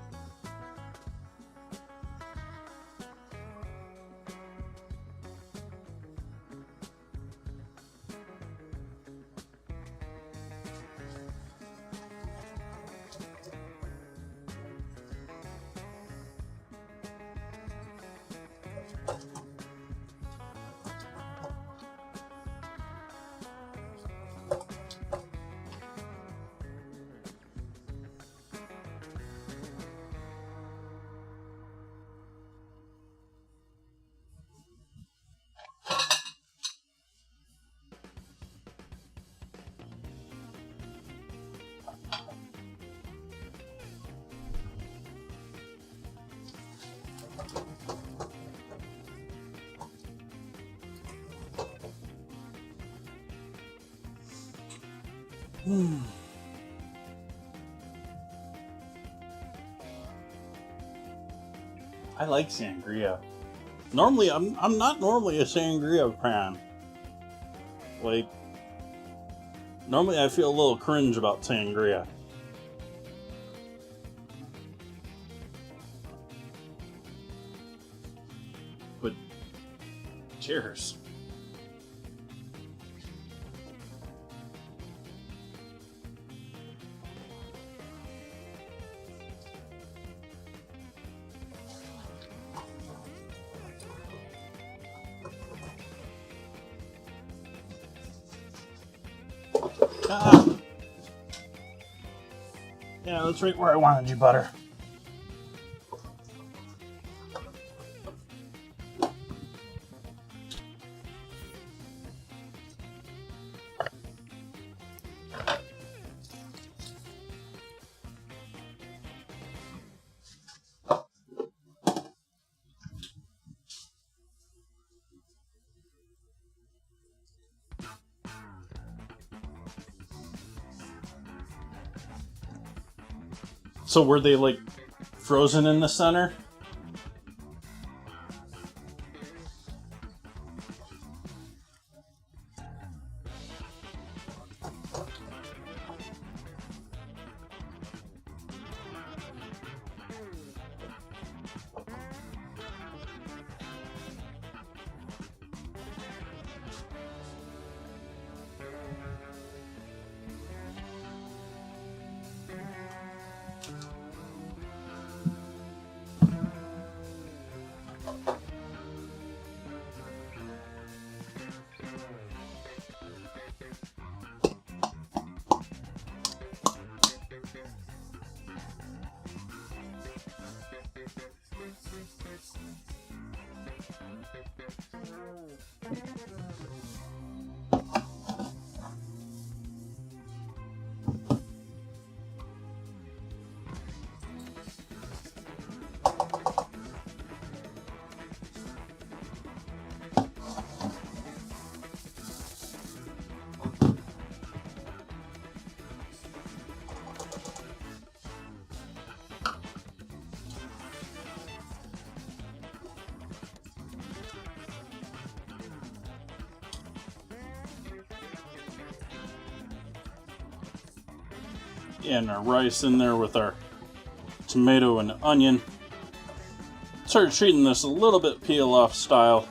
I like sangria. Normally, I'm not normally a sangria fan. Like, normally I feel a little cringe about sangria. But cheers. Yeah, that's right where I wanted you, butter. So were they like frozen in the center? Getting our rice in there with our tomato and onion. Started treating this a little bit peel-off style,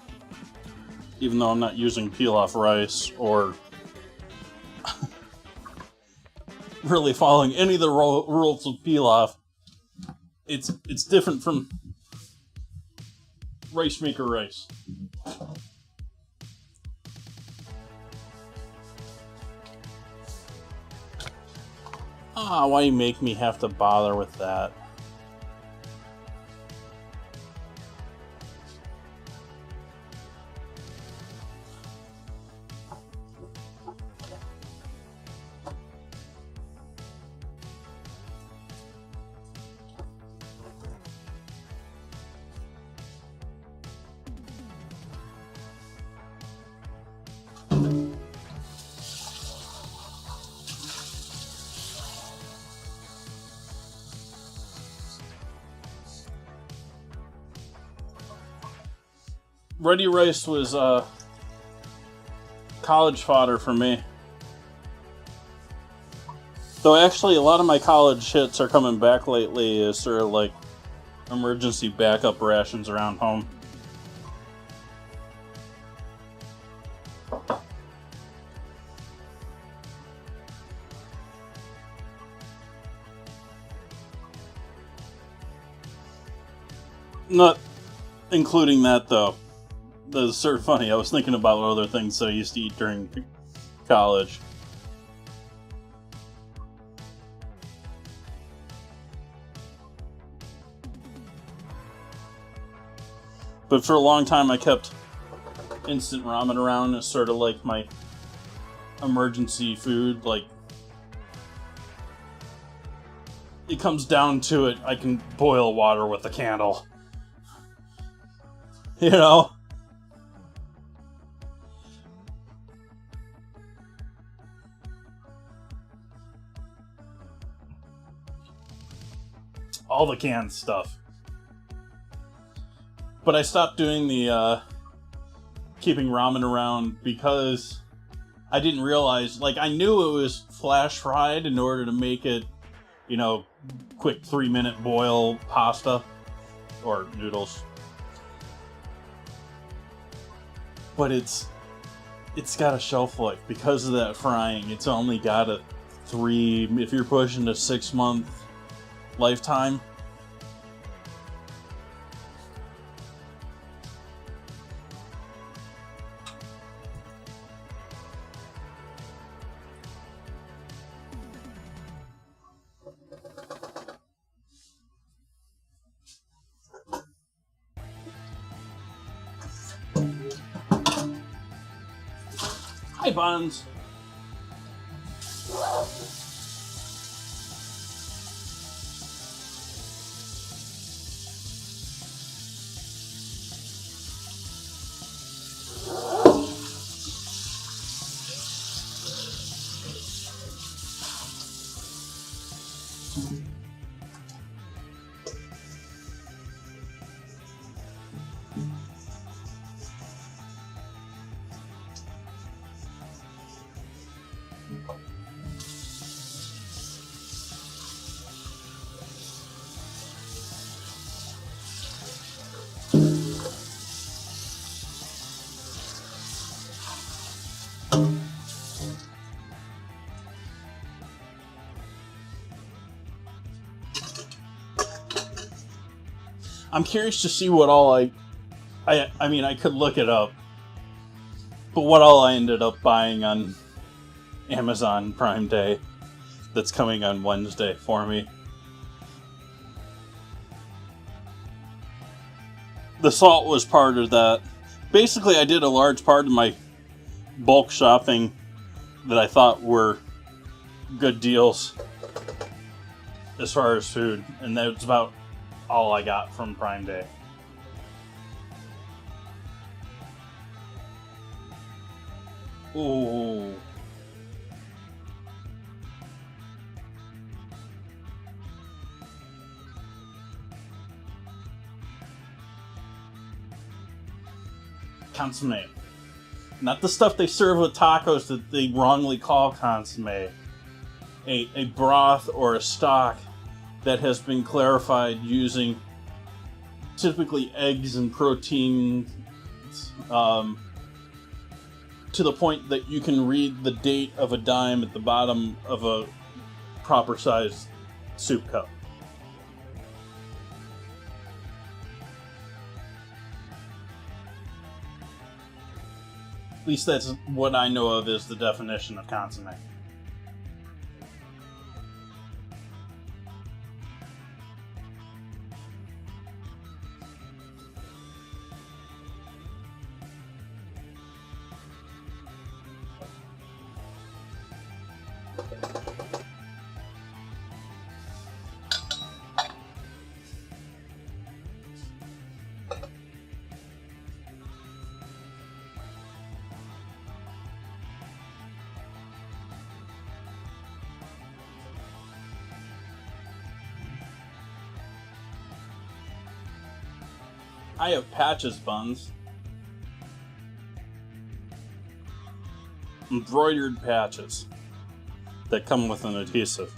even though I'm not using peel-off rice or really following any of the rules of peel-off. It's different from rice maker rice. Why you make me have to bother with that? Ready rice was college fodder for me. Though actually a lot of my college hits are coming back lately as sort of like emergency backup rations around home. Not including that though. That's sort of funny. I was thinking about other things that I used to eat during college. But for a long time I kept instant ramen around as sort of like my emergency food. Like, it comes down to it, I can boil water with a candle. You know? All the canned stuff. But I stopped doing the keeping ramen around because I didn't realize, like, I knew it was flash fried in order to make it, you know, quick 3-minute boil pasta or noodles. But it's got a shelf life because of that frying. It's only got a 3, if you're pushing a 6-month lifetime. Hi, Buns. I'm curious to see what all I mean, I could look it up, but what all I ended up buying on Amazon Prime Day that's coming on Wednesday for me. The salt was part of that. Basically, I did a large part of my bulk shopping that I thought were good deals as far as food, and that's about all I got from Prime Day. Ooh. Consomme. Not the stuff they serve with tacos that they wrongly call consomme. a broth or a stock that has been clarified using typically eggs and protein, to the point that you can read the date of a dime at the bottom of a proper sized soup cup. At least that's what I know of as the definition of consommé. I have Patches buns. Embroidered patches that come with an adhesive.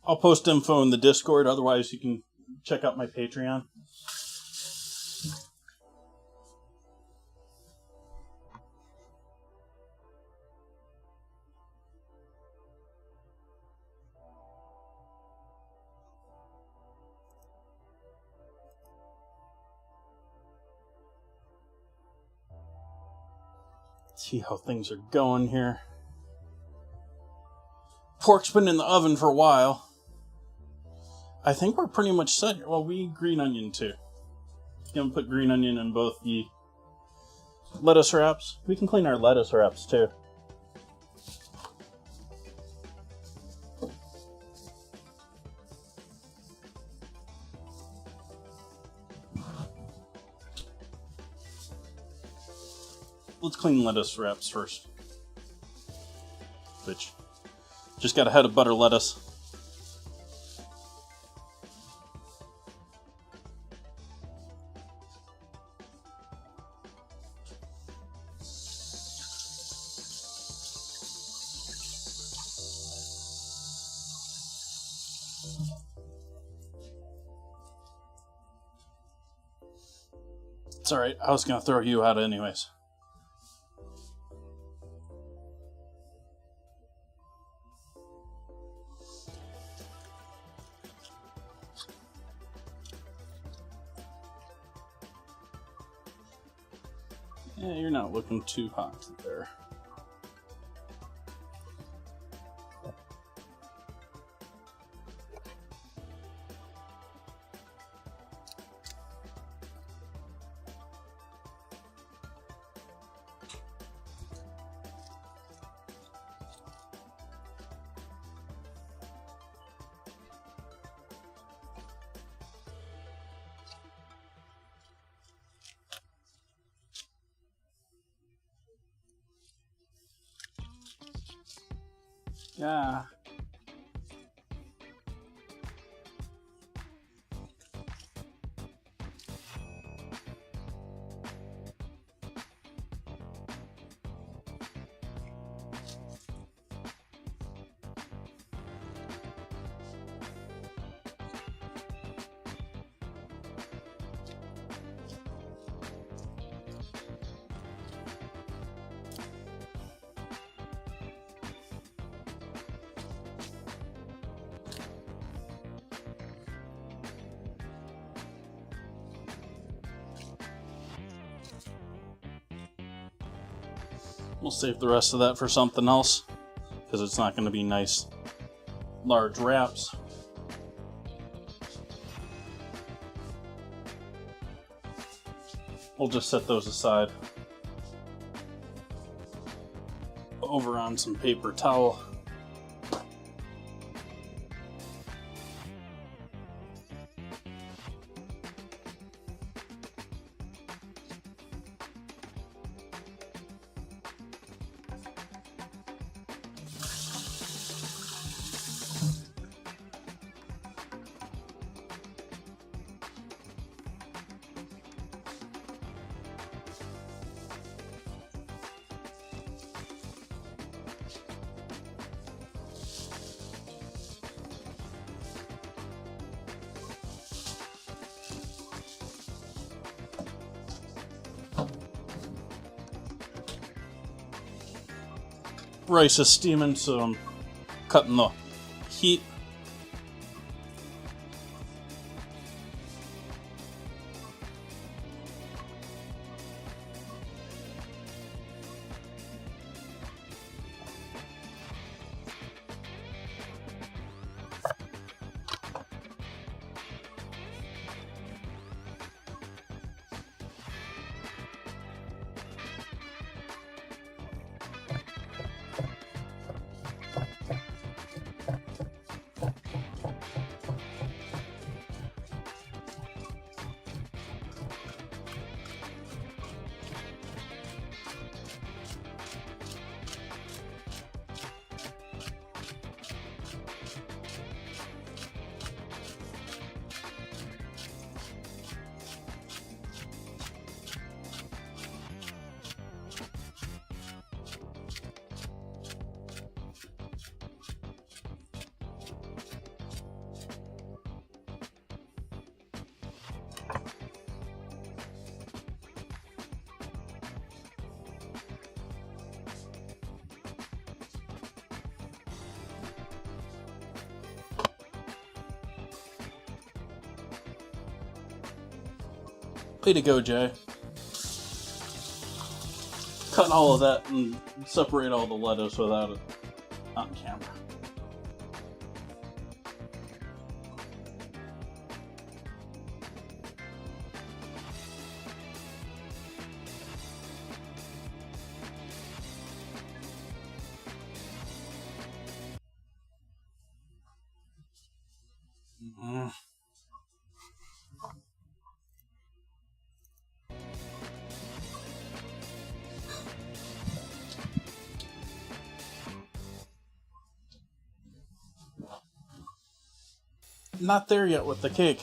I'll post info in the Discord, otherwise you can check out my Patreon. See how things are going here. Pork's been in the oven for a while. I think we're pretty much set. Well, we need green onion too. Gonna put green onion in both the lettuce wraps. We can clean our lettuce wraps too. Let's clean lettuce wraps first. Which, just got a head of butter lettuce. It's alright, I was gonna throw you out anyways. Yeah, you're not looking too hot there. Yeah. We'll save the rest of that for something else, because it's not going to be nice large wraps. We'll just set those aside over on some paper towel. Rice is steaming, so I'm cutting the heat. Way to go, Jay. Cut all of that and separate all the lettuce without it on camera. Not there yet with the cake.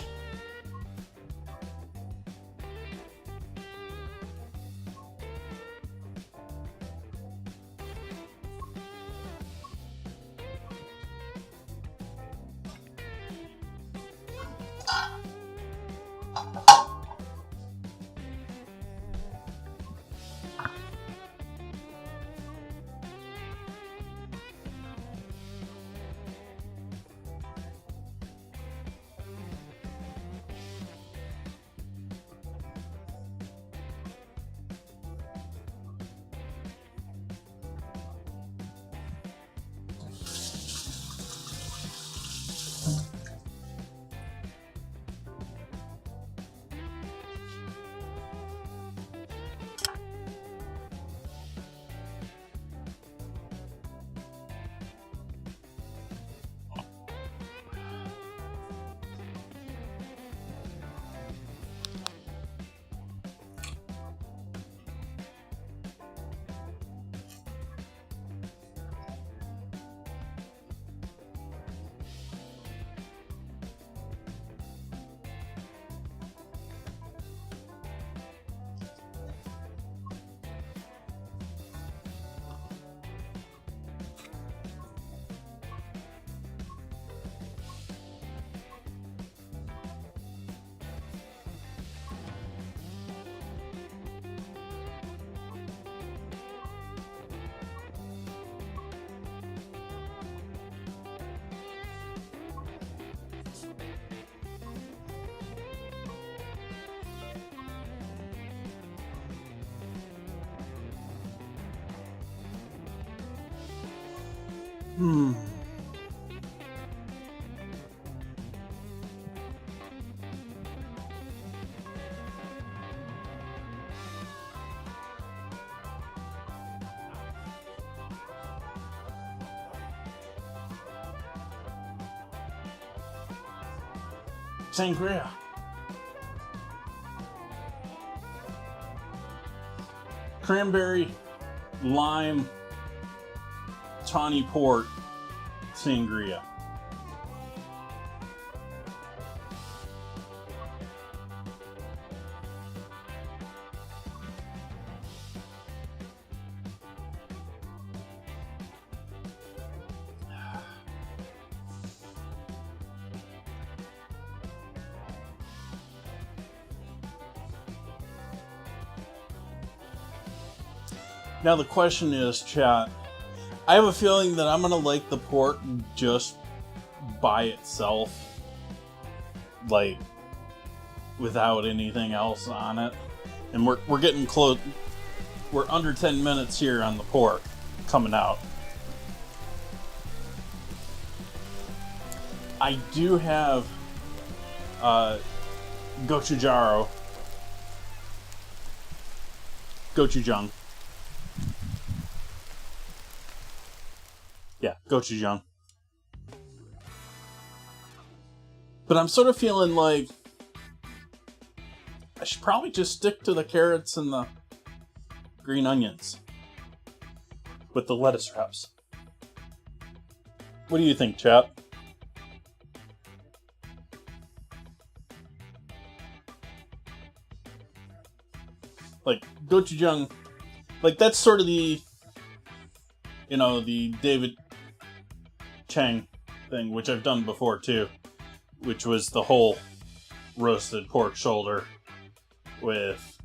Sangria. Cranberry, lime, tawny port, sangria. Now the question is, chat, I have a feeling that I'm gonna like the pork just by itself, like without anything else on it. And we're getting close. We're under 10 minutes here on the pork coming out. I do have gochujang. Yeah, gochujang. But I'm sort of feeling like I should probably just stick to the carrots and the green onions with the lettuce wraps. What do you think, chap? Like, gochujang, like that's sort of the, the David Chang thing, which I've done before too, which was the whole roasted pork shoulder with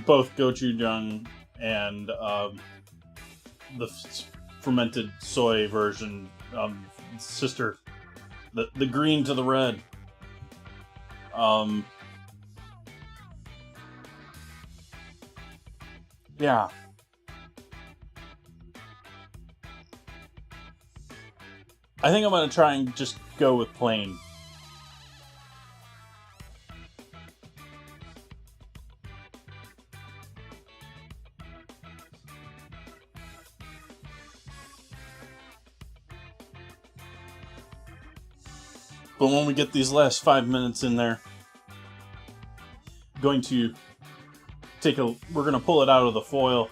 both gochujang and the fermented soy version, sister, the green to the red. Yeah. I think I'm going to try and just go with plain. But when we get these last 5 minutes in there, we're going to pull it out of the foil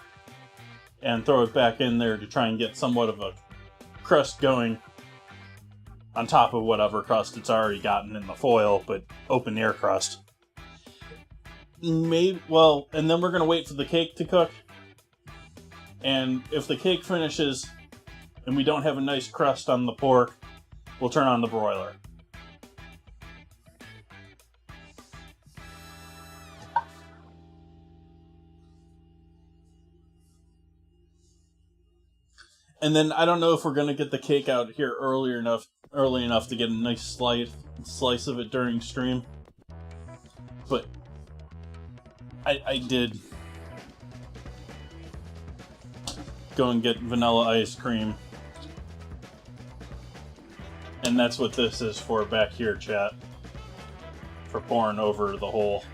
and throw it back in there to try and get somewhat of a crust going on top of whatever crust it's already gotten in the foil, but open air crust. And then we're going to wait for the cake to cook. And if the cake finishes and we don't have a nice crust on the pork, we'll turn on the broiler. And then I don't know if we're gonna get the cake out here early enough to get a nice slice of it during stream. But I did go and get vanilla ice cream. And that's what this is for back here, chat. For pouring over the whole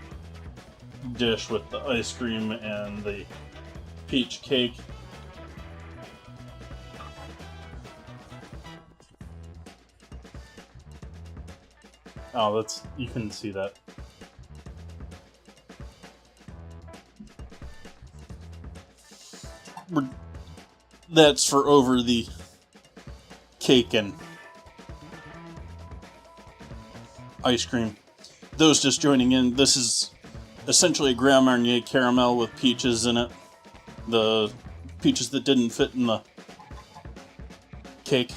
dish with the ice cream and the peach cake. Oh, you couldn't see that. That's for over the cake and ice cream. Those just joining in, this is essentially a Grand Marnier caramel with peaches in it. The peaches that didn't fit in the cake.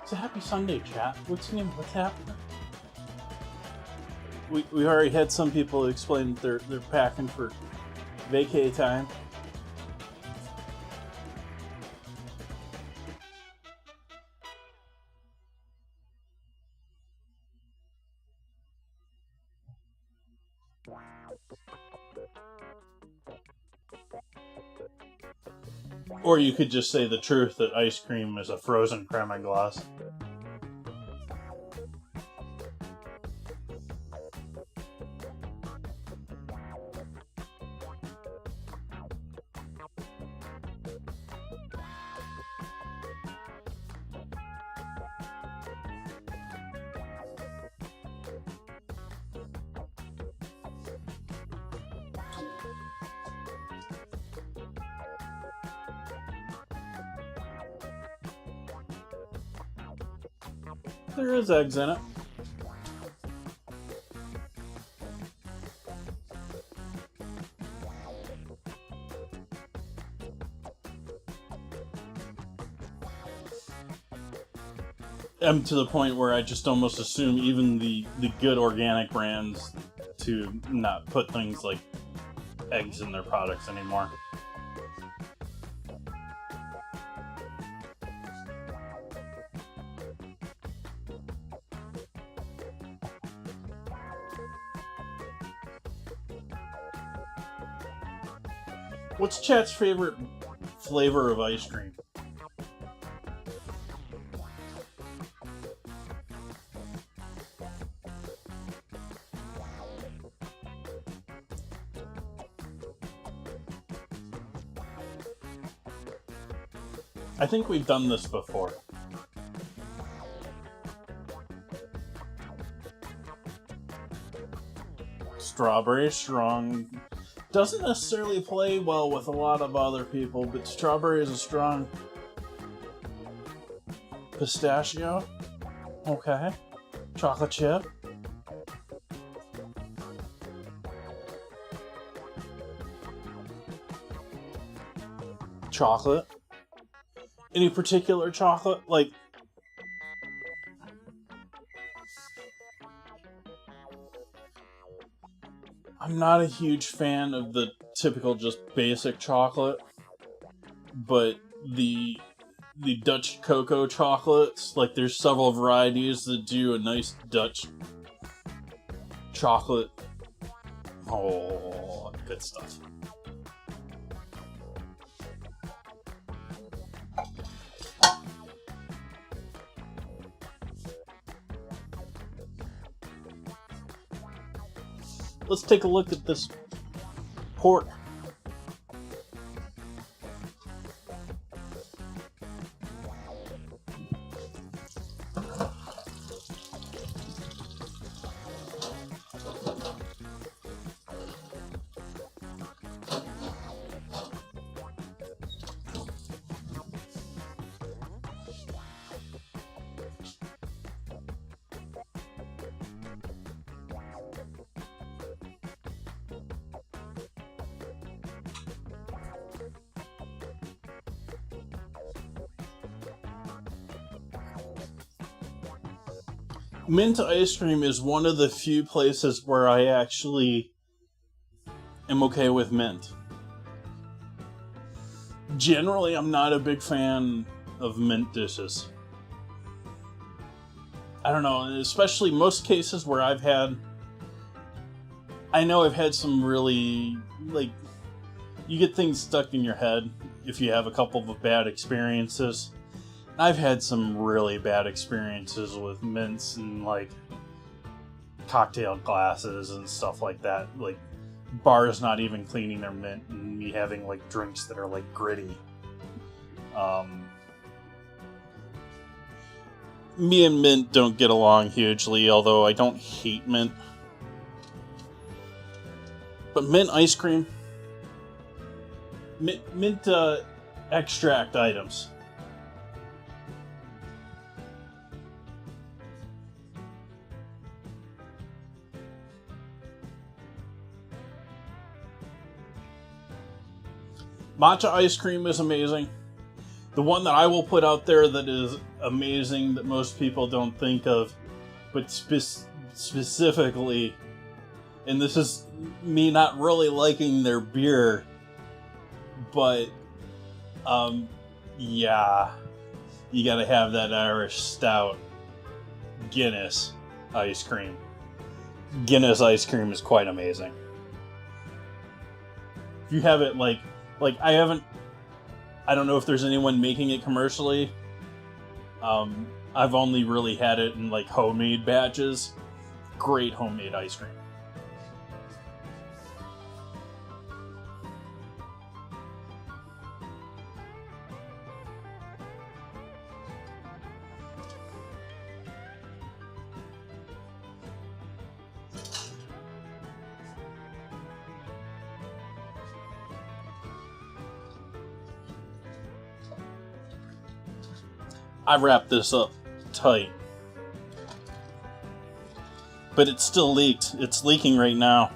It's a happy Sunday, chat. What's happening? We already had some people explain that they're packing for vacay time. Or you could just say the truth that ice cream is a frozen creme glace. There is eggs in it. I'm to the point where I just almost assume even the good organic brands to not put things like eggs in their products anymore. What's chat's favorite flavor of ice cream? I think we've done this before. Strawberry strong. Doesn't necessarily play well with a lot of other people, but strawberry is a strong. Pistachio. Okay. Chocolate chip. Chocolate. Any particular chocolate? Like, I'm not a huge fan of the typical just basic chocolate, but the Dutch cocoa chocolates, like there's several varieties that do a nice Dutch chocolate. Oh, good stuff. Let's take a look at this port. Mint ice cream is one of the few places where I actually am okay with mint. Generally, I'm not a big fan of mint dishes. I don't know, especially most cases where I've had some really, like, you get things stuck in your head if you have a couple of bad experiences. I've had some really bad experiences with mints and, like, cocktail glasses and stuff like that. Like, bars not even cleaning their mint and me having, like, drinks that are, like, gritty. Me and mint don't get along hugely, although I don't hate mint. But mint ice cream, mint extract items. Matcha ice cream is amazing. The one that I will put out there that is amazing that most people don't think of, but specifically, and this is me not really liking their beer, but yeah, you gotta have that Irish stout Guinness ice cream. Guinness ice cream is quite amazing. If you have it like I don't know if there's anyone making it commercially. I've only really had it in, like, homemade batches. Great homemade ice cream. I wrapped this up tight but it's still leaked. It's leaking right now.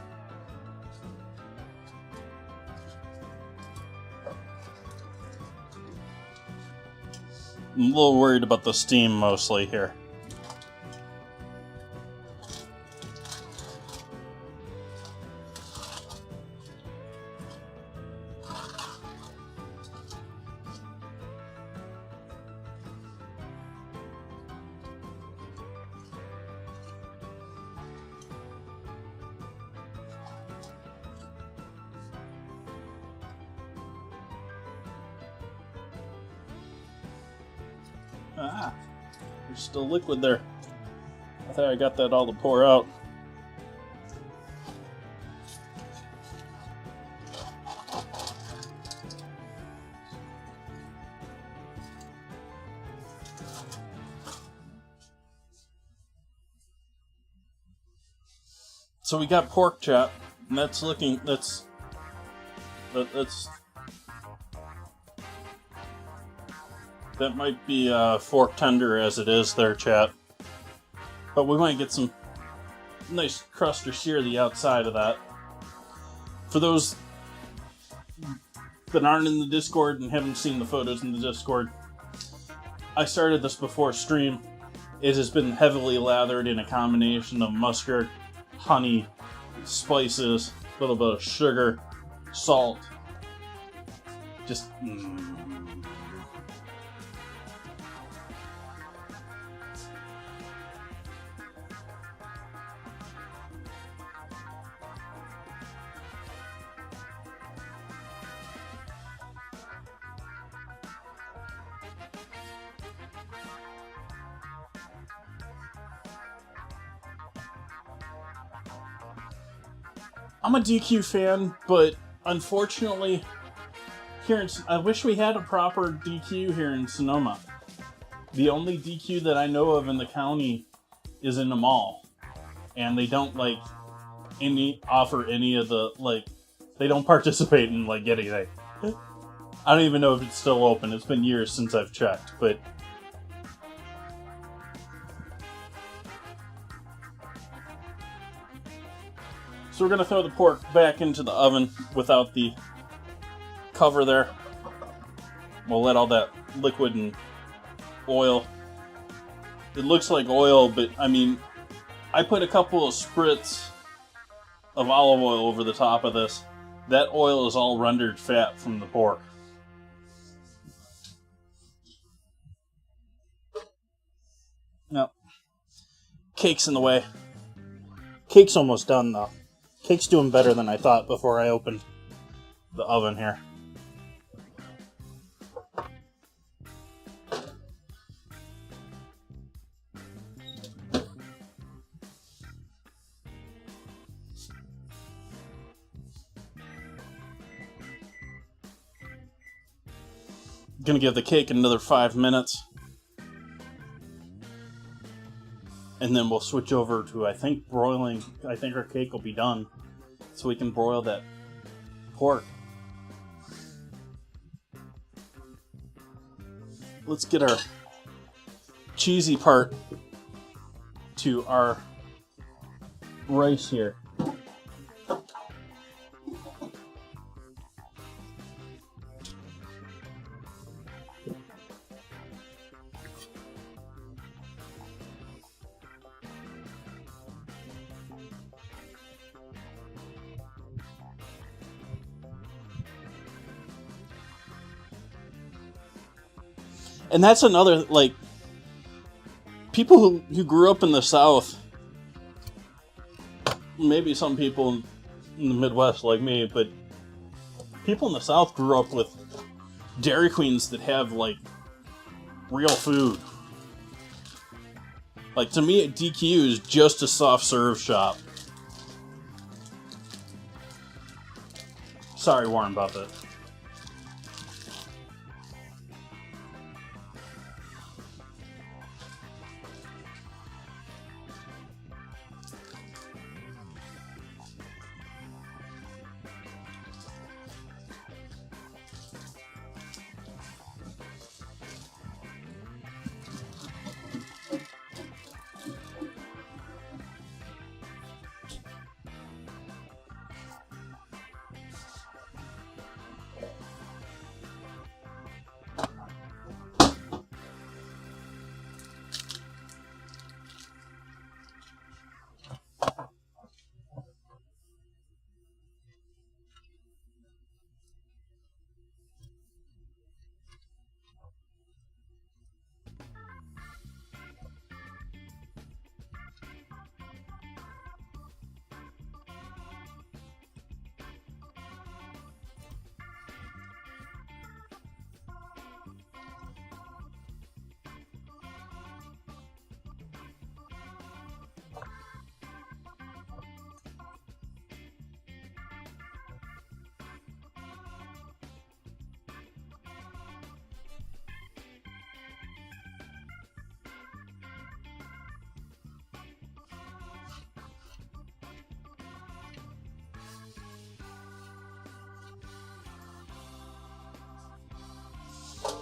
I'm a little worried about the steam mostly here. Ah, there's still liquid there. I thought I got that all to pour out. So we got pork chop, and that's looking, that's that might be fork tender as it is there, chat. But we might get some nice crust or sear the outside of that. For those that aren't in the Discord and haven't seen the photos in the Discord, I started this before stream. It has been heavily lathered in a combination of mustard, honey, spices, a little bit of sugar, salt. Just I'm a DQ fan, but unfortunately, I wish we had a proper DQ here in Sonoma. The only DQ that I know of in the county is in the mall, and they don't offer any of the they don't participate in anything. I don't even know if it's still open. It's been years since I've checked, but so we're going to throw the pork back into the oven without the cover there. We'll let all that liquid and oil. It looks like oil, but I mean, I put a couple of spritz of olive oil over the top of this. That oil is all rendered fat from the pork. No. Cake's in the way. Cake's almost done though. Cake's doing better than I thought before I opened the oven here. Gonna give the cake another 5 minutes. And then we'll switch over to, I think, broiling. I think our cake will be done. So we can broil that pork. Let's get our cheesy part to our rice here. And that's another, people who grew up in the South, maybe some people in the Midwest like me, but people in the South grew up with Dairy Queens that have, real food. To me, DQ is just a soft serve shop. Sorry, Warren Buffett.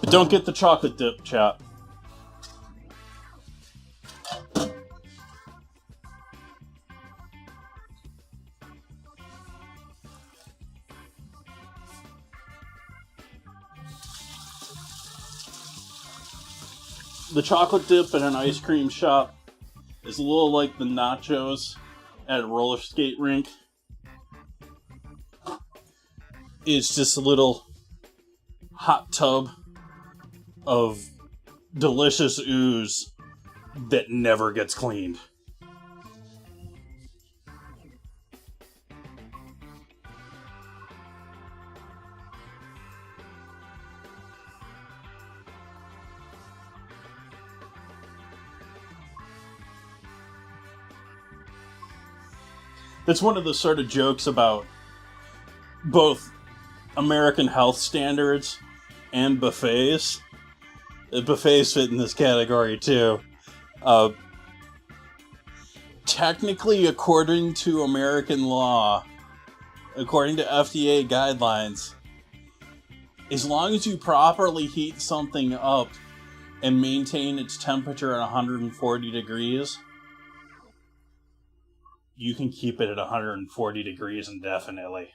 But don't get the chocolate dip, chat. The chocolate dip at an ice cream shop is a little like the nachos at a roller skate rink. It's just a little hot tub of delicious ooze that never gets cleaned. That's one of the sort of jokes about both American health standards and buffets. Buffets fit in this category too. Technically, according to American law, according to FDA guidelines, as long as you properly heat something up and maintain its temperature at 140 degrees, you can keep it at 140 degrees indefinitely.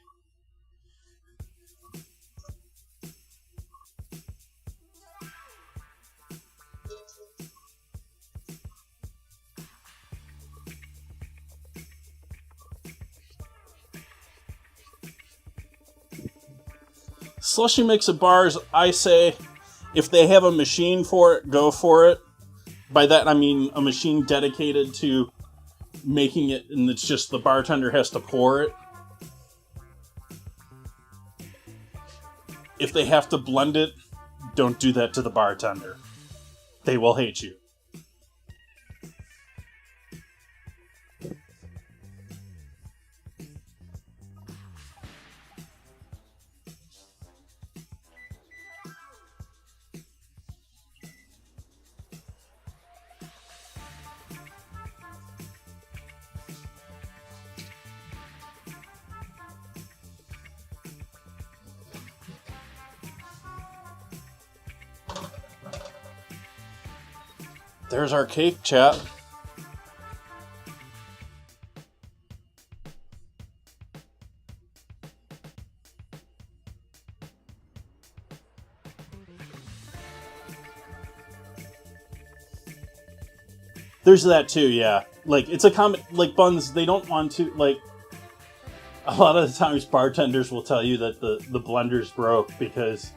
Slushy mix at bars, I say, if they have a machine for it, go for it. By that I mean a machine dedicated to making it, and it's just the bartender has to pour it. If they have to blend it, don't do that to the bartender. They will hate you. There's our cake, chat. There's that too, yeah. Like, it's a common, like, buns, they don't want to, like, a lot of the times bartenders will tell you that the blender's broke because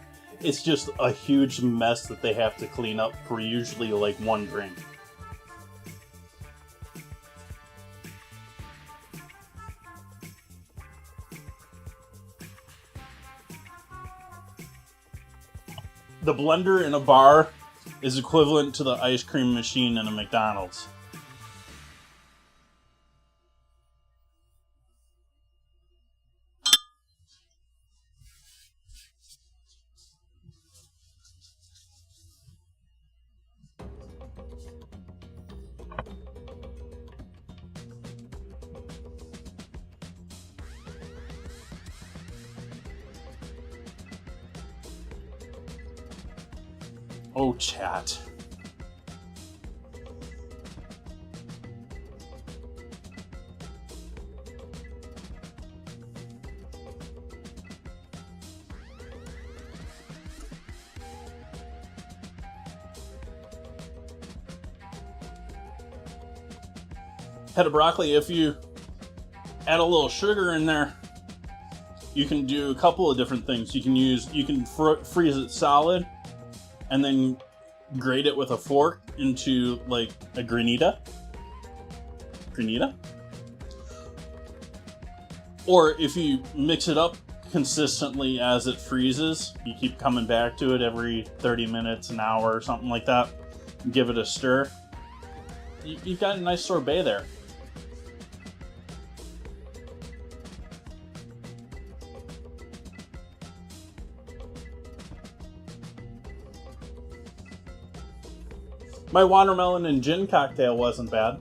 it's just a huge mess that they have to clean up for usually, like, one drink. The blender in a bar is equivalent to the ice cream machine in a McDonald's. Oh, chat. Head of broccoli, if you add a little sugar in there, you can do a couple of different things. You can freeze it solid and then grate it with a fork into, like, a granita. Or if you mix it up consistently as it freezes, you keep coming back to it every 30 minutes, an hour, or something like that, and give it a stir, you've got a nice sorbet there. My watermelon and gin cocktail wasn't bad.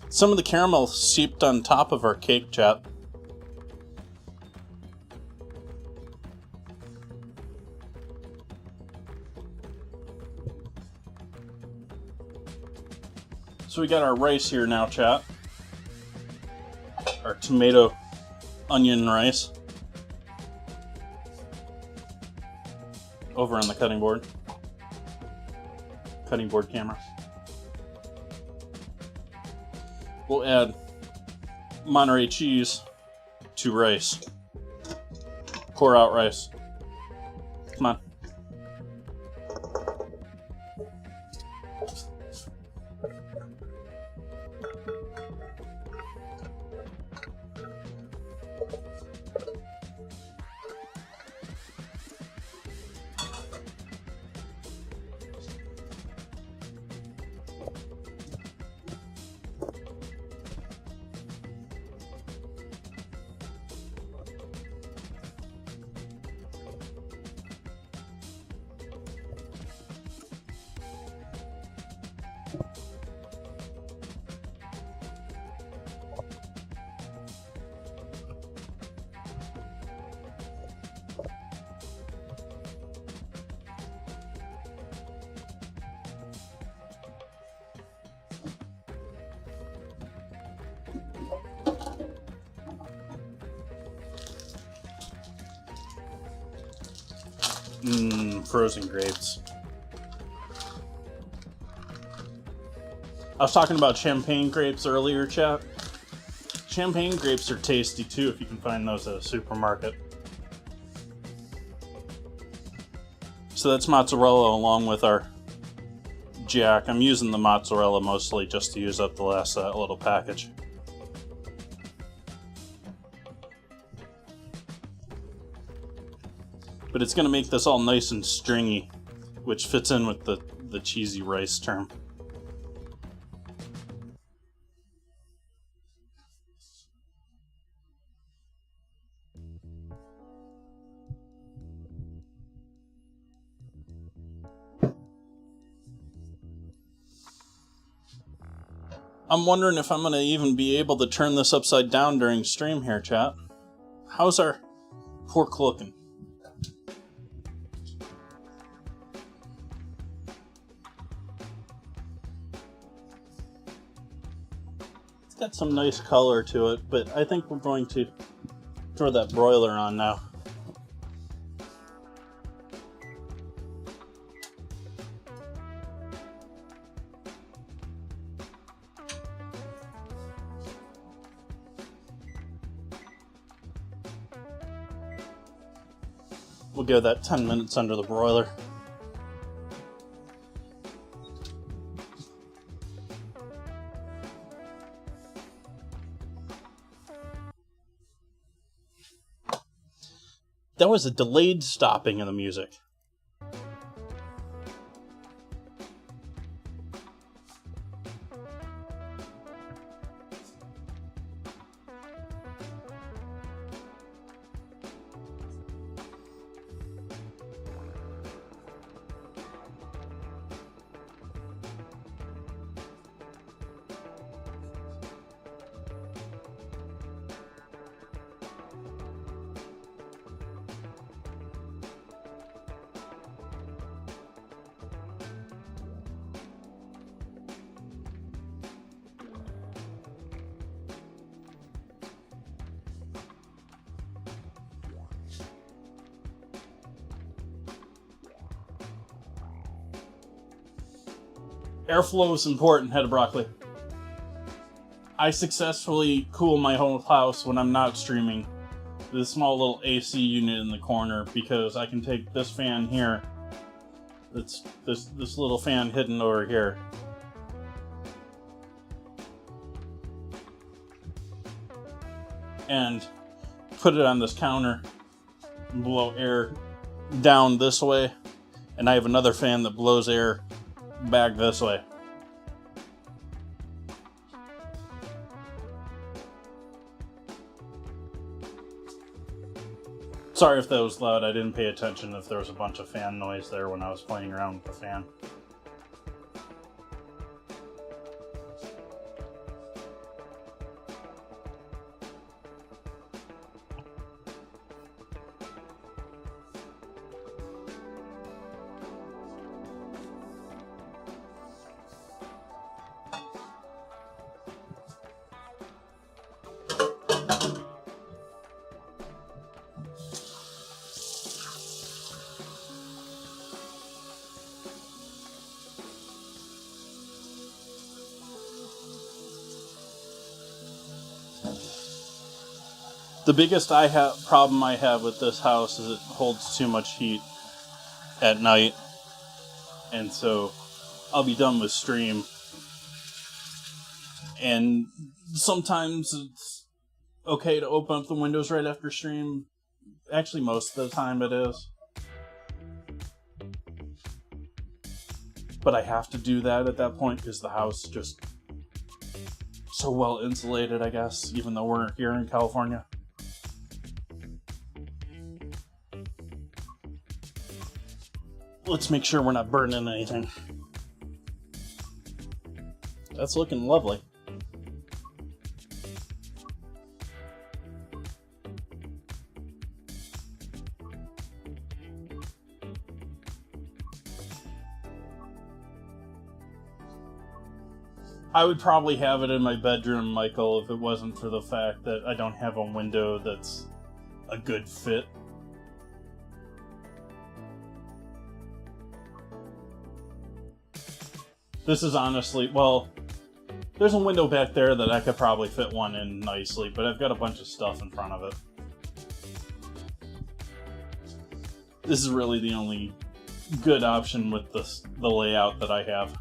Some of the caramel seeped on top of our cake, chat. So we got our rice here now, chat. Our tomato onion rice. Over on the cutting board. Cutting board camera. We'll add Monterey cheese to rice. Pour out rice. Come on. Frozen grapes. I was talking about champagne grapes earlier, chat. Champagne grapes are tasty too if you can find those at a supermarket. So that's mozzarella along with our jack. I'm using the mozzarella mostly just to use up the last little package. But it's going to make this all nice and stringy, which fits in with the cheesy rice term. I'm wondering if I'm going to even be able to turn this upside down during stream here, chat. How's our pork looking? It's got some nice color to it, but I think we're going to throw that broiler on now. We'll go that 10 minutes under the broiler. That was a delayed stopping in the music. Airflow is important, head of broccoli. I successfully cool my whole house when I'm not streaming with a small little AC unit in the corner because I can take this fan here, that's this little fan hidden over here, and put it on this counter and blow air down this way, and I have another fan that blows air back this way. Sorry if that was loud, I didn't pay attention if there was a bunch of fan noise there when I was playing around with the fan. The biggest problem I have with this house is it holds too much heat at night, and so I'll be done with stream, and sometimes it's okay to open up the windows right after stream. Actually, most of the time it is. But I have to do that at that point because the house is just so well insulated, I guess, even though we're here in California. Let's make sure we're not burning anything. That's looking lovely. I would probably have it in my bedroom, Michael, if it wasn't for the fact that I don't have a window that's a good fit. This is honestly, well, there's a window back there that I could probably fit one in nicely, but I've got a bunch of stuff in front of it. This is really the only good option with the layout that I have.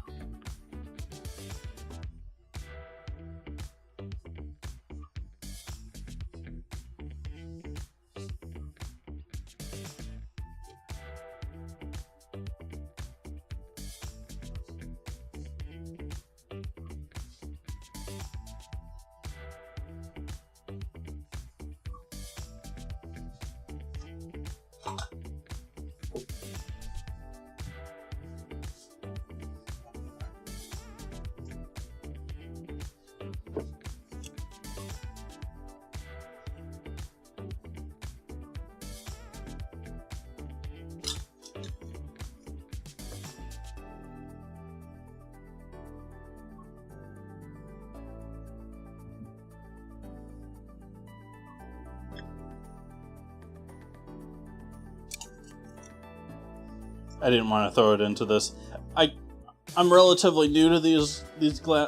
I didn't want to throw it into this. I'm relatively new to these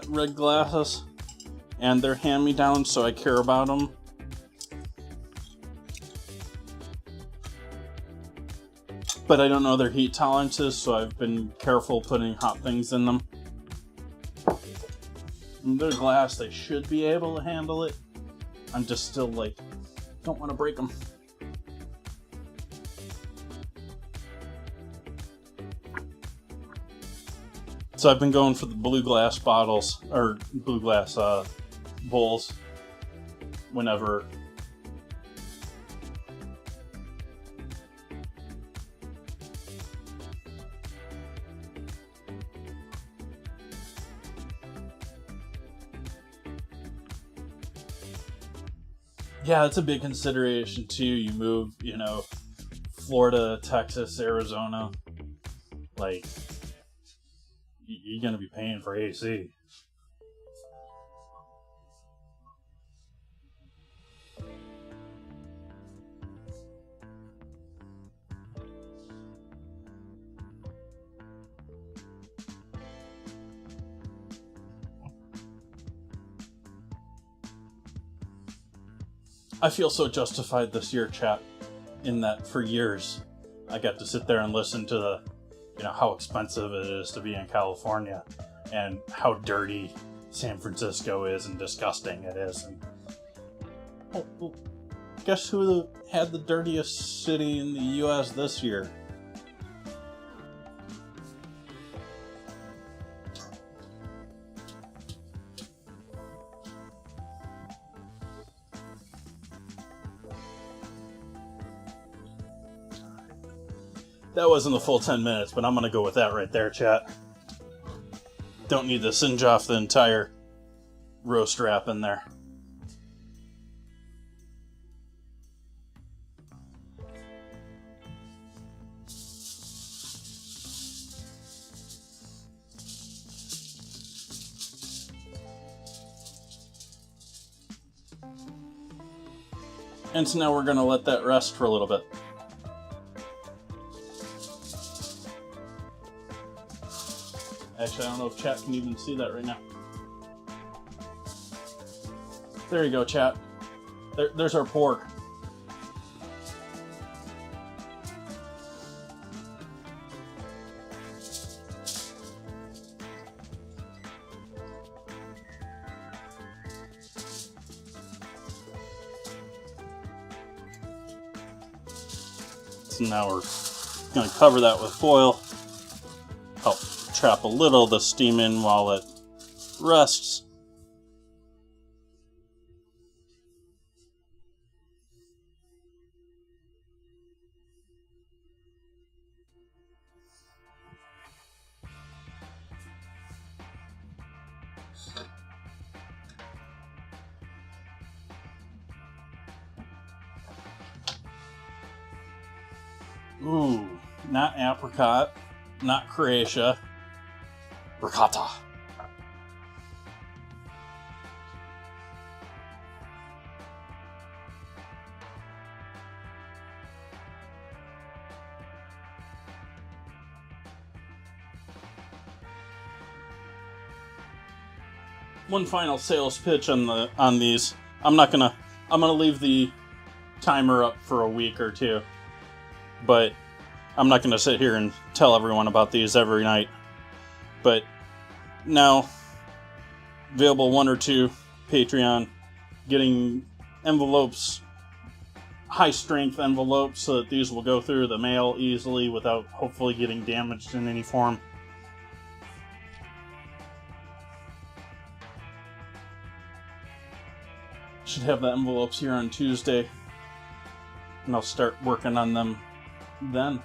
red glasses, and they're hand-me-downs, so I care about them. But I don't know their heat tolerances, so I've been careful putting hot things in them. And they're glass, they should be able to handle it. I'm just still like, don't want to break them. So I've been going for the blue glass bottles, or blue glass bowls, whenever. Yeah, that's a big consideration too. You move, Florida, Texas, Arizona, like, you're going to be paying for AC. I feel so justified this year, chat, in that for years I got to sit there and listen to the how expensive it is to be in California and how dirty San Francisco is and disgusting it is. And well, guess who had the dirtiest city in the US this year? That wasn't the full 10 minutes, but I'm going to go with that right there, chat. Don't need to singe off the entire roast wrap in there. And so now we're going to let that rest for a little bit. Actually, I don't know if chat can even see that right now. There you go, chat. There's our pork. So now we're going to cover that with foil. Help trap a little of the steam in while it rests. Ooh, not apricot, not Croatia, ricotta. One final sales pitch on these. I'm gonna leave the timer up for a week or two. But I'm not going to sit here and tell everyone about these every night. But now, available 1 or 2 Patreon, getting envelopes, high strength envelopes, so that these will go through the mail easily without hopefully getting damaged in any form. Should have the envelopes here on Tuesday, and I'll start working on them then.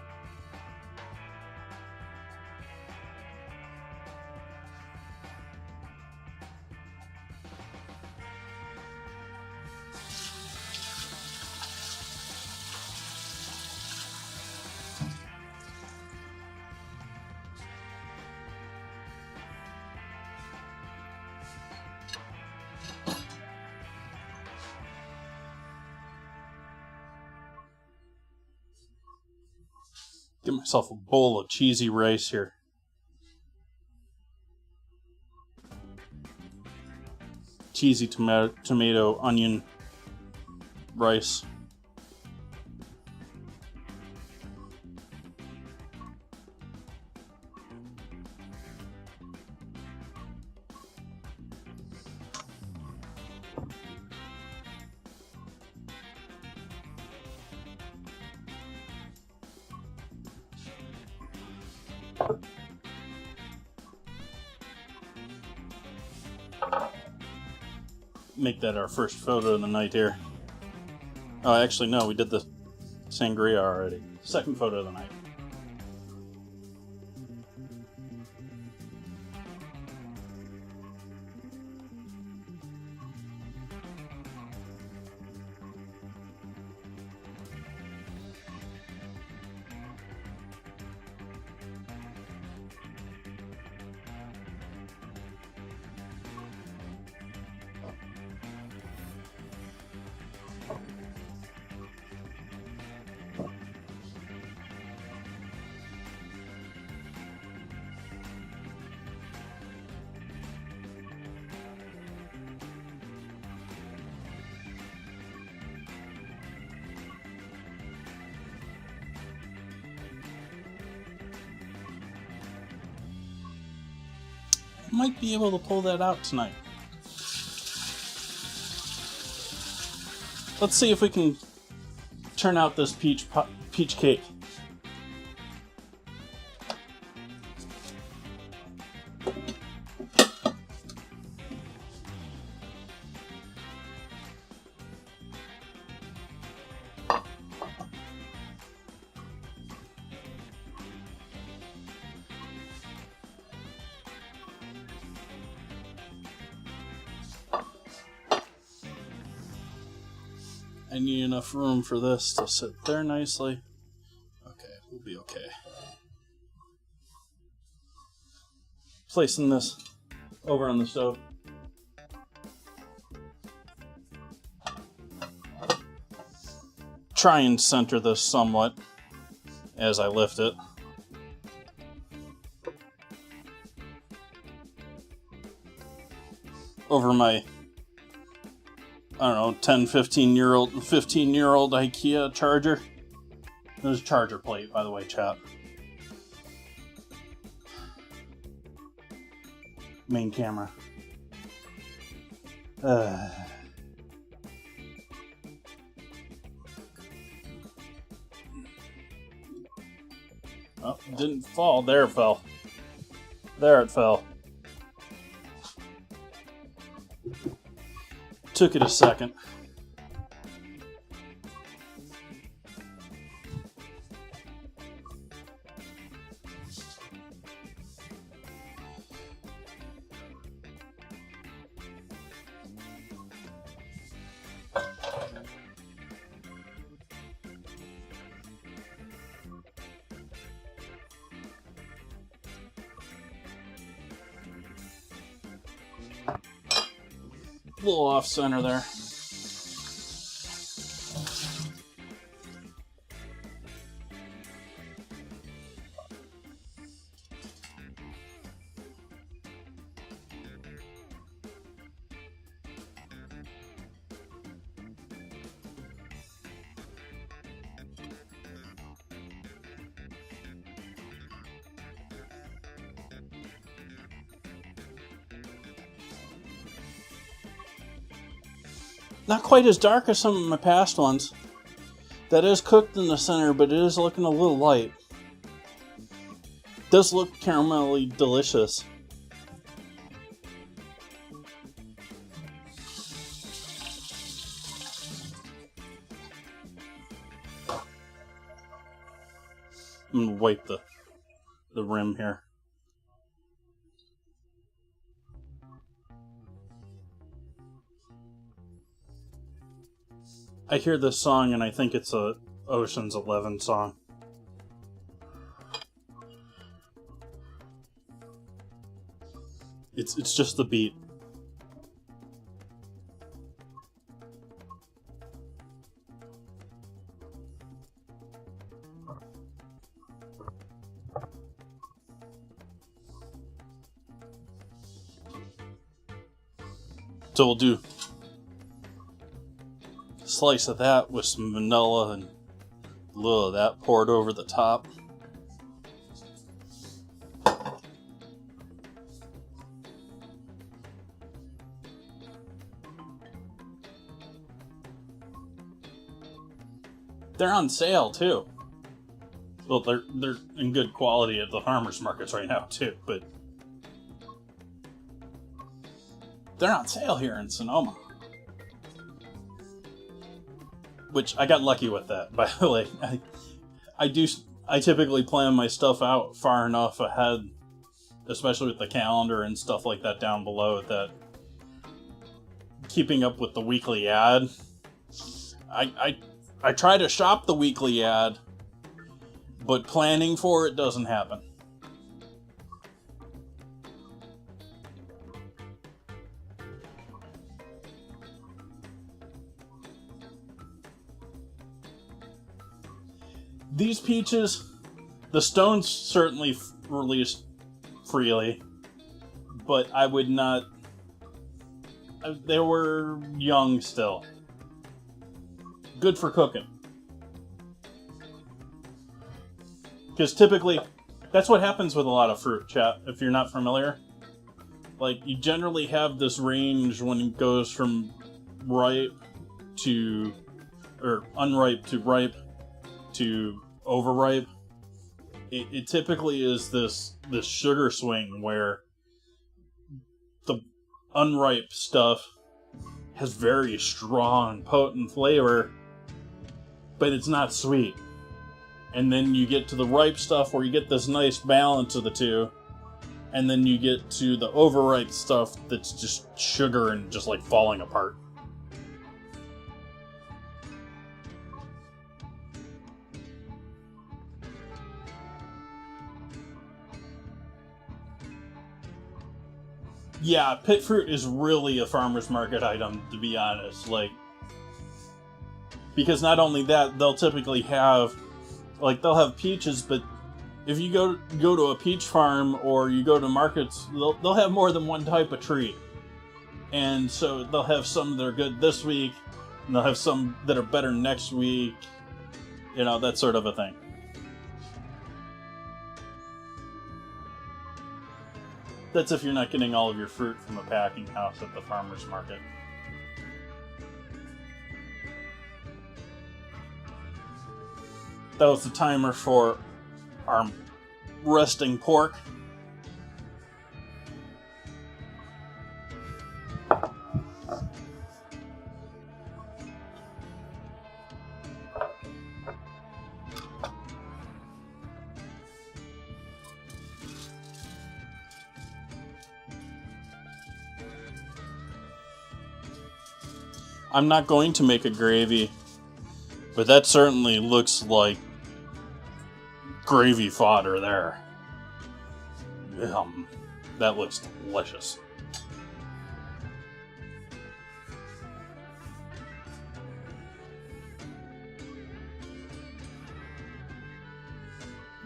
Get myself a bowl of cheesy rice here. Cheesy tomato, onion, rice. Make that our first photo of the night here. Oh, actually, no, we did the sangria already. Second photo of the night. Might be able to pull that out tonight. Let's see if we can turn out this peach cake. I need enough room for this to sit there nicely. Okay, we'll be okay. Placing this over on the stove. Try and center this somewhat as I lift it. Over my I don't know, 10, 15-year-old IKEA charger. There's a charger plate, by the way, chat. Main camera. Oh, didn't fall. There it fell. There it fell. Took it a second. A little off center there. Not quite as dark as some of my past ones. That is cooked in the center, but it is looking a little light. Does look caramelly delicious. I'm gonna wipe the rim here. I hear this song and I think it's a Ocean's 11 song. It's just the beat. So we'll do a slice of that with some vanilla and a little of that poured over the top. They're on sale too. Well, they're in good quality at the farmers markets right now too, but they're on sale here in Sonoma. Which I got lucky with that, by the way. I typically plan my stuff out far enough ahead, especially with the calendar and stuff like that down below, that keeping up with the weekly ad, I try to shop the weekly ad, but planning for it doesn't happen. These peaches, the stones certainly released freely, but I would not... They were young still. Good for cooking. Because typically, that's what happens with a lot of fruit, chat, if you're not familiar. Like, you generally have this range when it goes from ripe to... or unripe to ripe to overripe. It typically is this sugar swing where the unripe stuff has very strong, potent flavor, but it's not sweet. And then you get to the ripe stuff where you get this nice balance of the two, and then you get to the overripe stuff that's just sugar and just like falling apart. Yeah, pit fruit is really a farmer's market item, to be honest. Like, because not only that, they'll typically have, like, they'll have peaches, but if you go to a peach farm or you go to markets, they'll have more than one type of tree. And so they'll have some that are good this week, and they'll have some that are better next week. You know, that sort of a thing. That's if you're not getting all of your fruit from a packing house at the farmer's market. That was the timer for our resting pork. I'm not going to make a gravy, but that certainly looks like gravy fodder there. That looks delicious.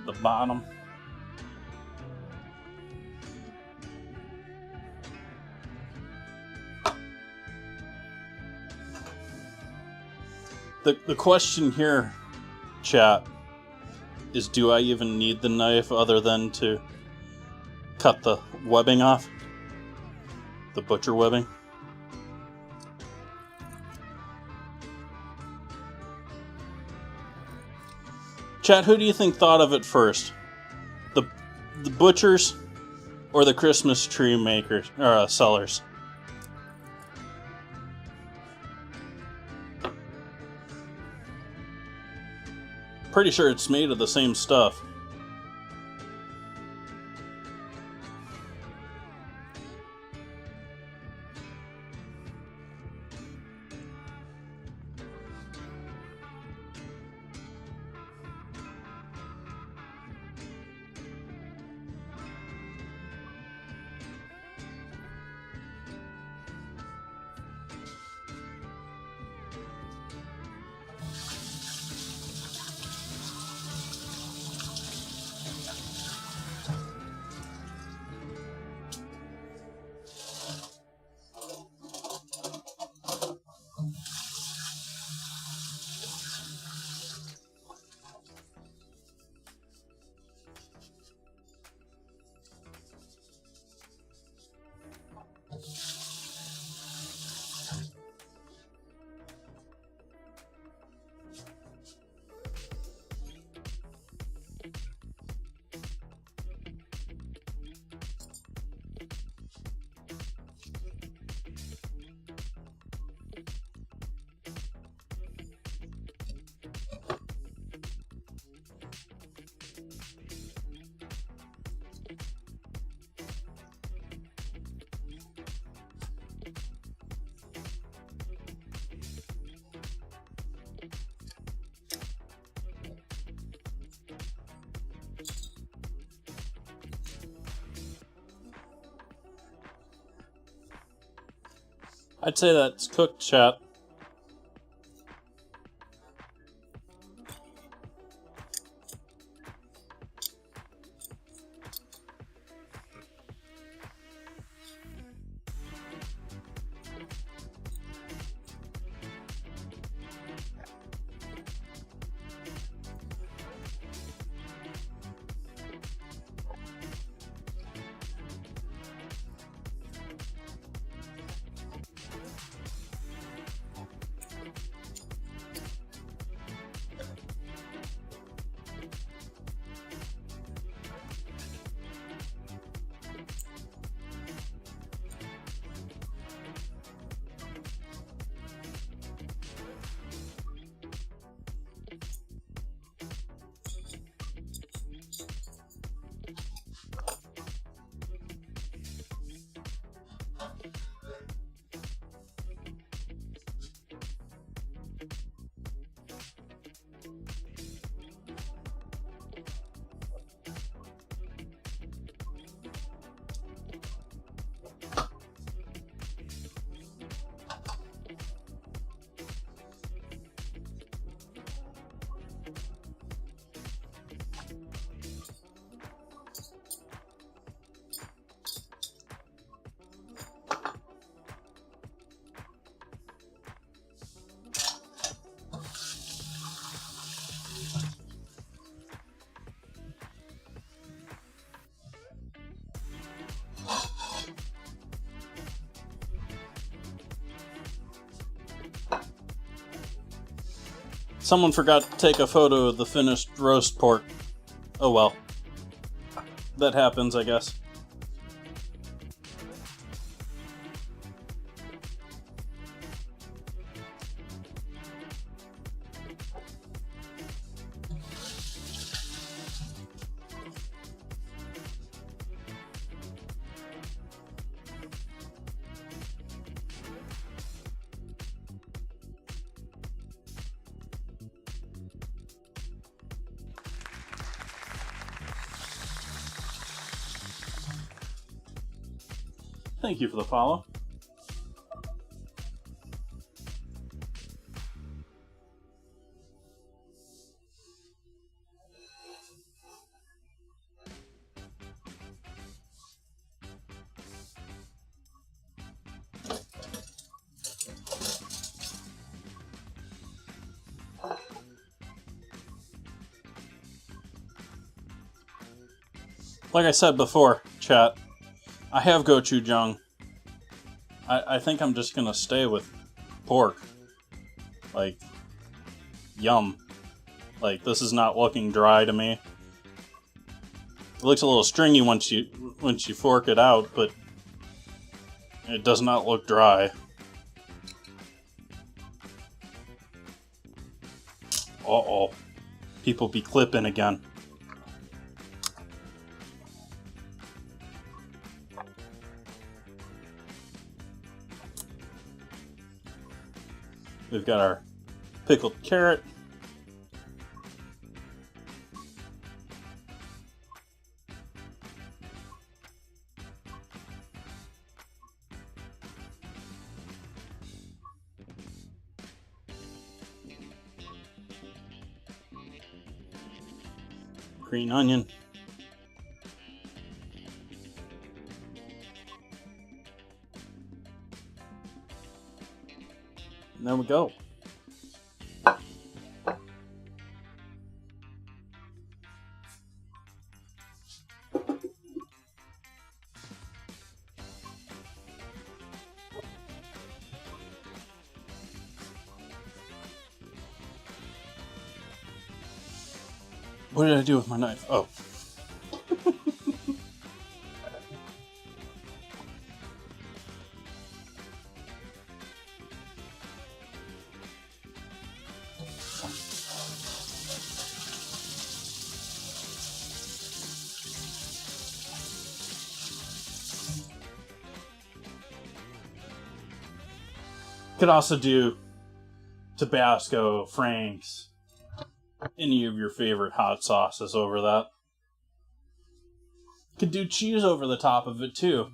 The bottom. The question here, chat, is do I even need the knife other than to cut the webbing off? The butcher webbing? Chat, who do you think thought of it first? The butchers or the Christmas tree makers or sellers? Pretty sure it's made of the same stuff. I'd say that's cooked, chat. Someone forgot to take a photo of the finished roast pork. Oh well. That happens, I guess. Thank you for the follow. Like I said before, chat, I have gochujang. I think I'm just gonna stay with pork. Like, yum. Like, this is not looking dry to me. It looks a little stringy once you fork it out, but it does not look dry. Uh-oh. People be clipping again. We've got our pickled carrot. Green onion. And there we go. What did I do with my knife? Oh. Could also do Tabasco, Frank's, any of your favorite hot sauces over that. Could do cheese over the top of it too,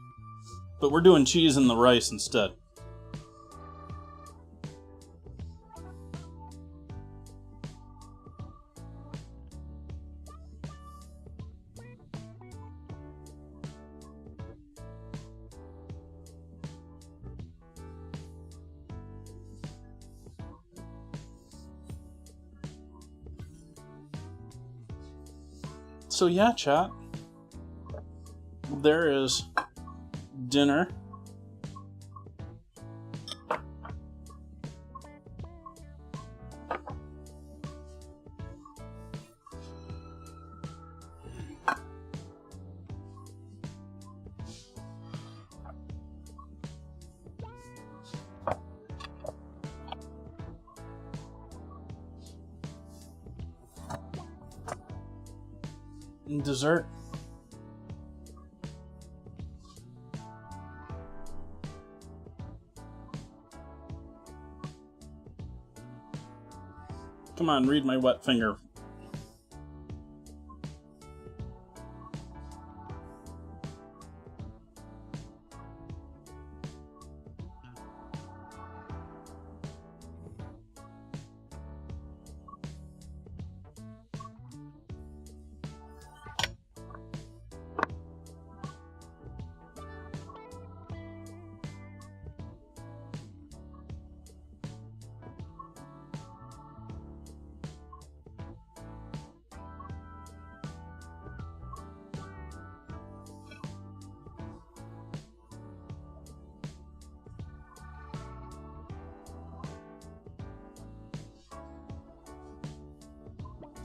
but we're doing cheese in the rice instead. So yeah, chat, there is dinner. And dessert. Come on, read my wet finger.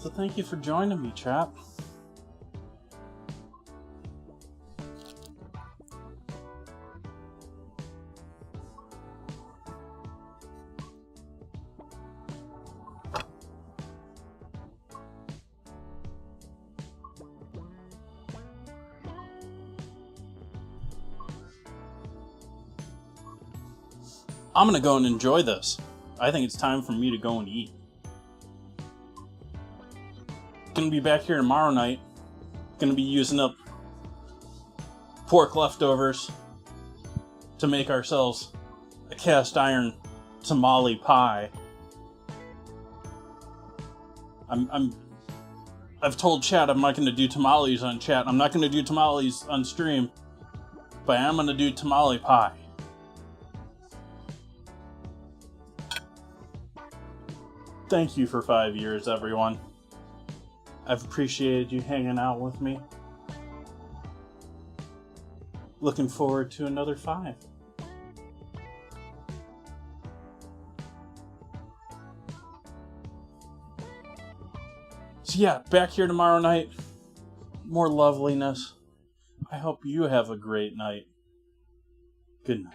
So thank you for joining me, chap. I'm gonna go and enjoy this. I think it's time for me to go and eat. Gonna be back here tomorrow night. Gonna be using up pork leftovers to make ourselves a cast iron tamale pie. I've told chat I'm not gonna do tamales on chat. I'm not gonna do tamales on stream, but I am gonna do tamale pie. Thank you for 5 years, everyone. I've appreciated you hanging out with me. Looking forward to another 5. So yeah, back here tomorrow night. More loveliness. I hope you have a great night. Good night.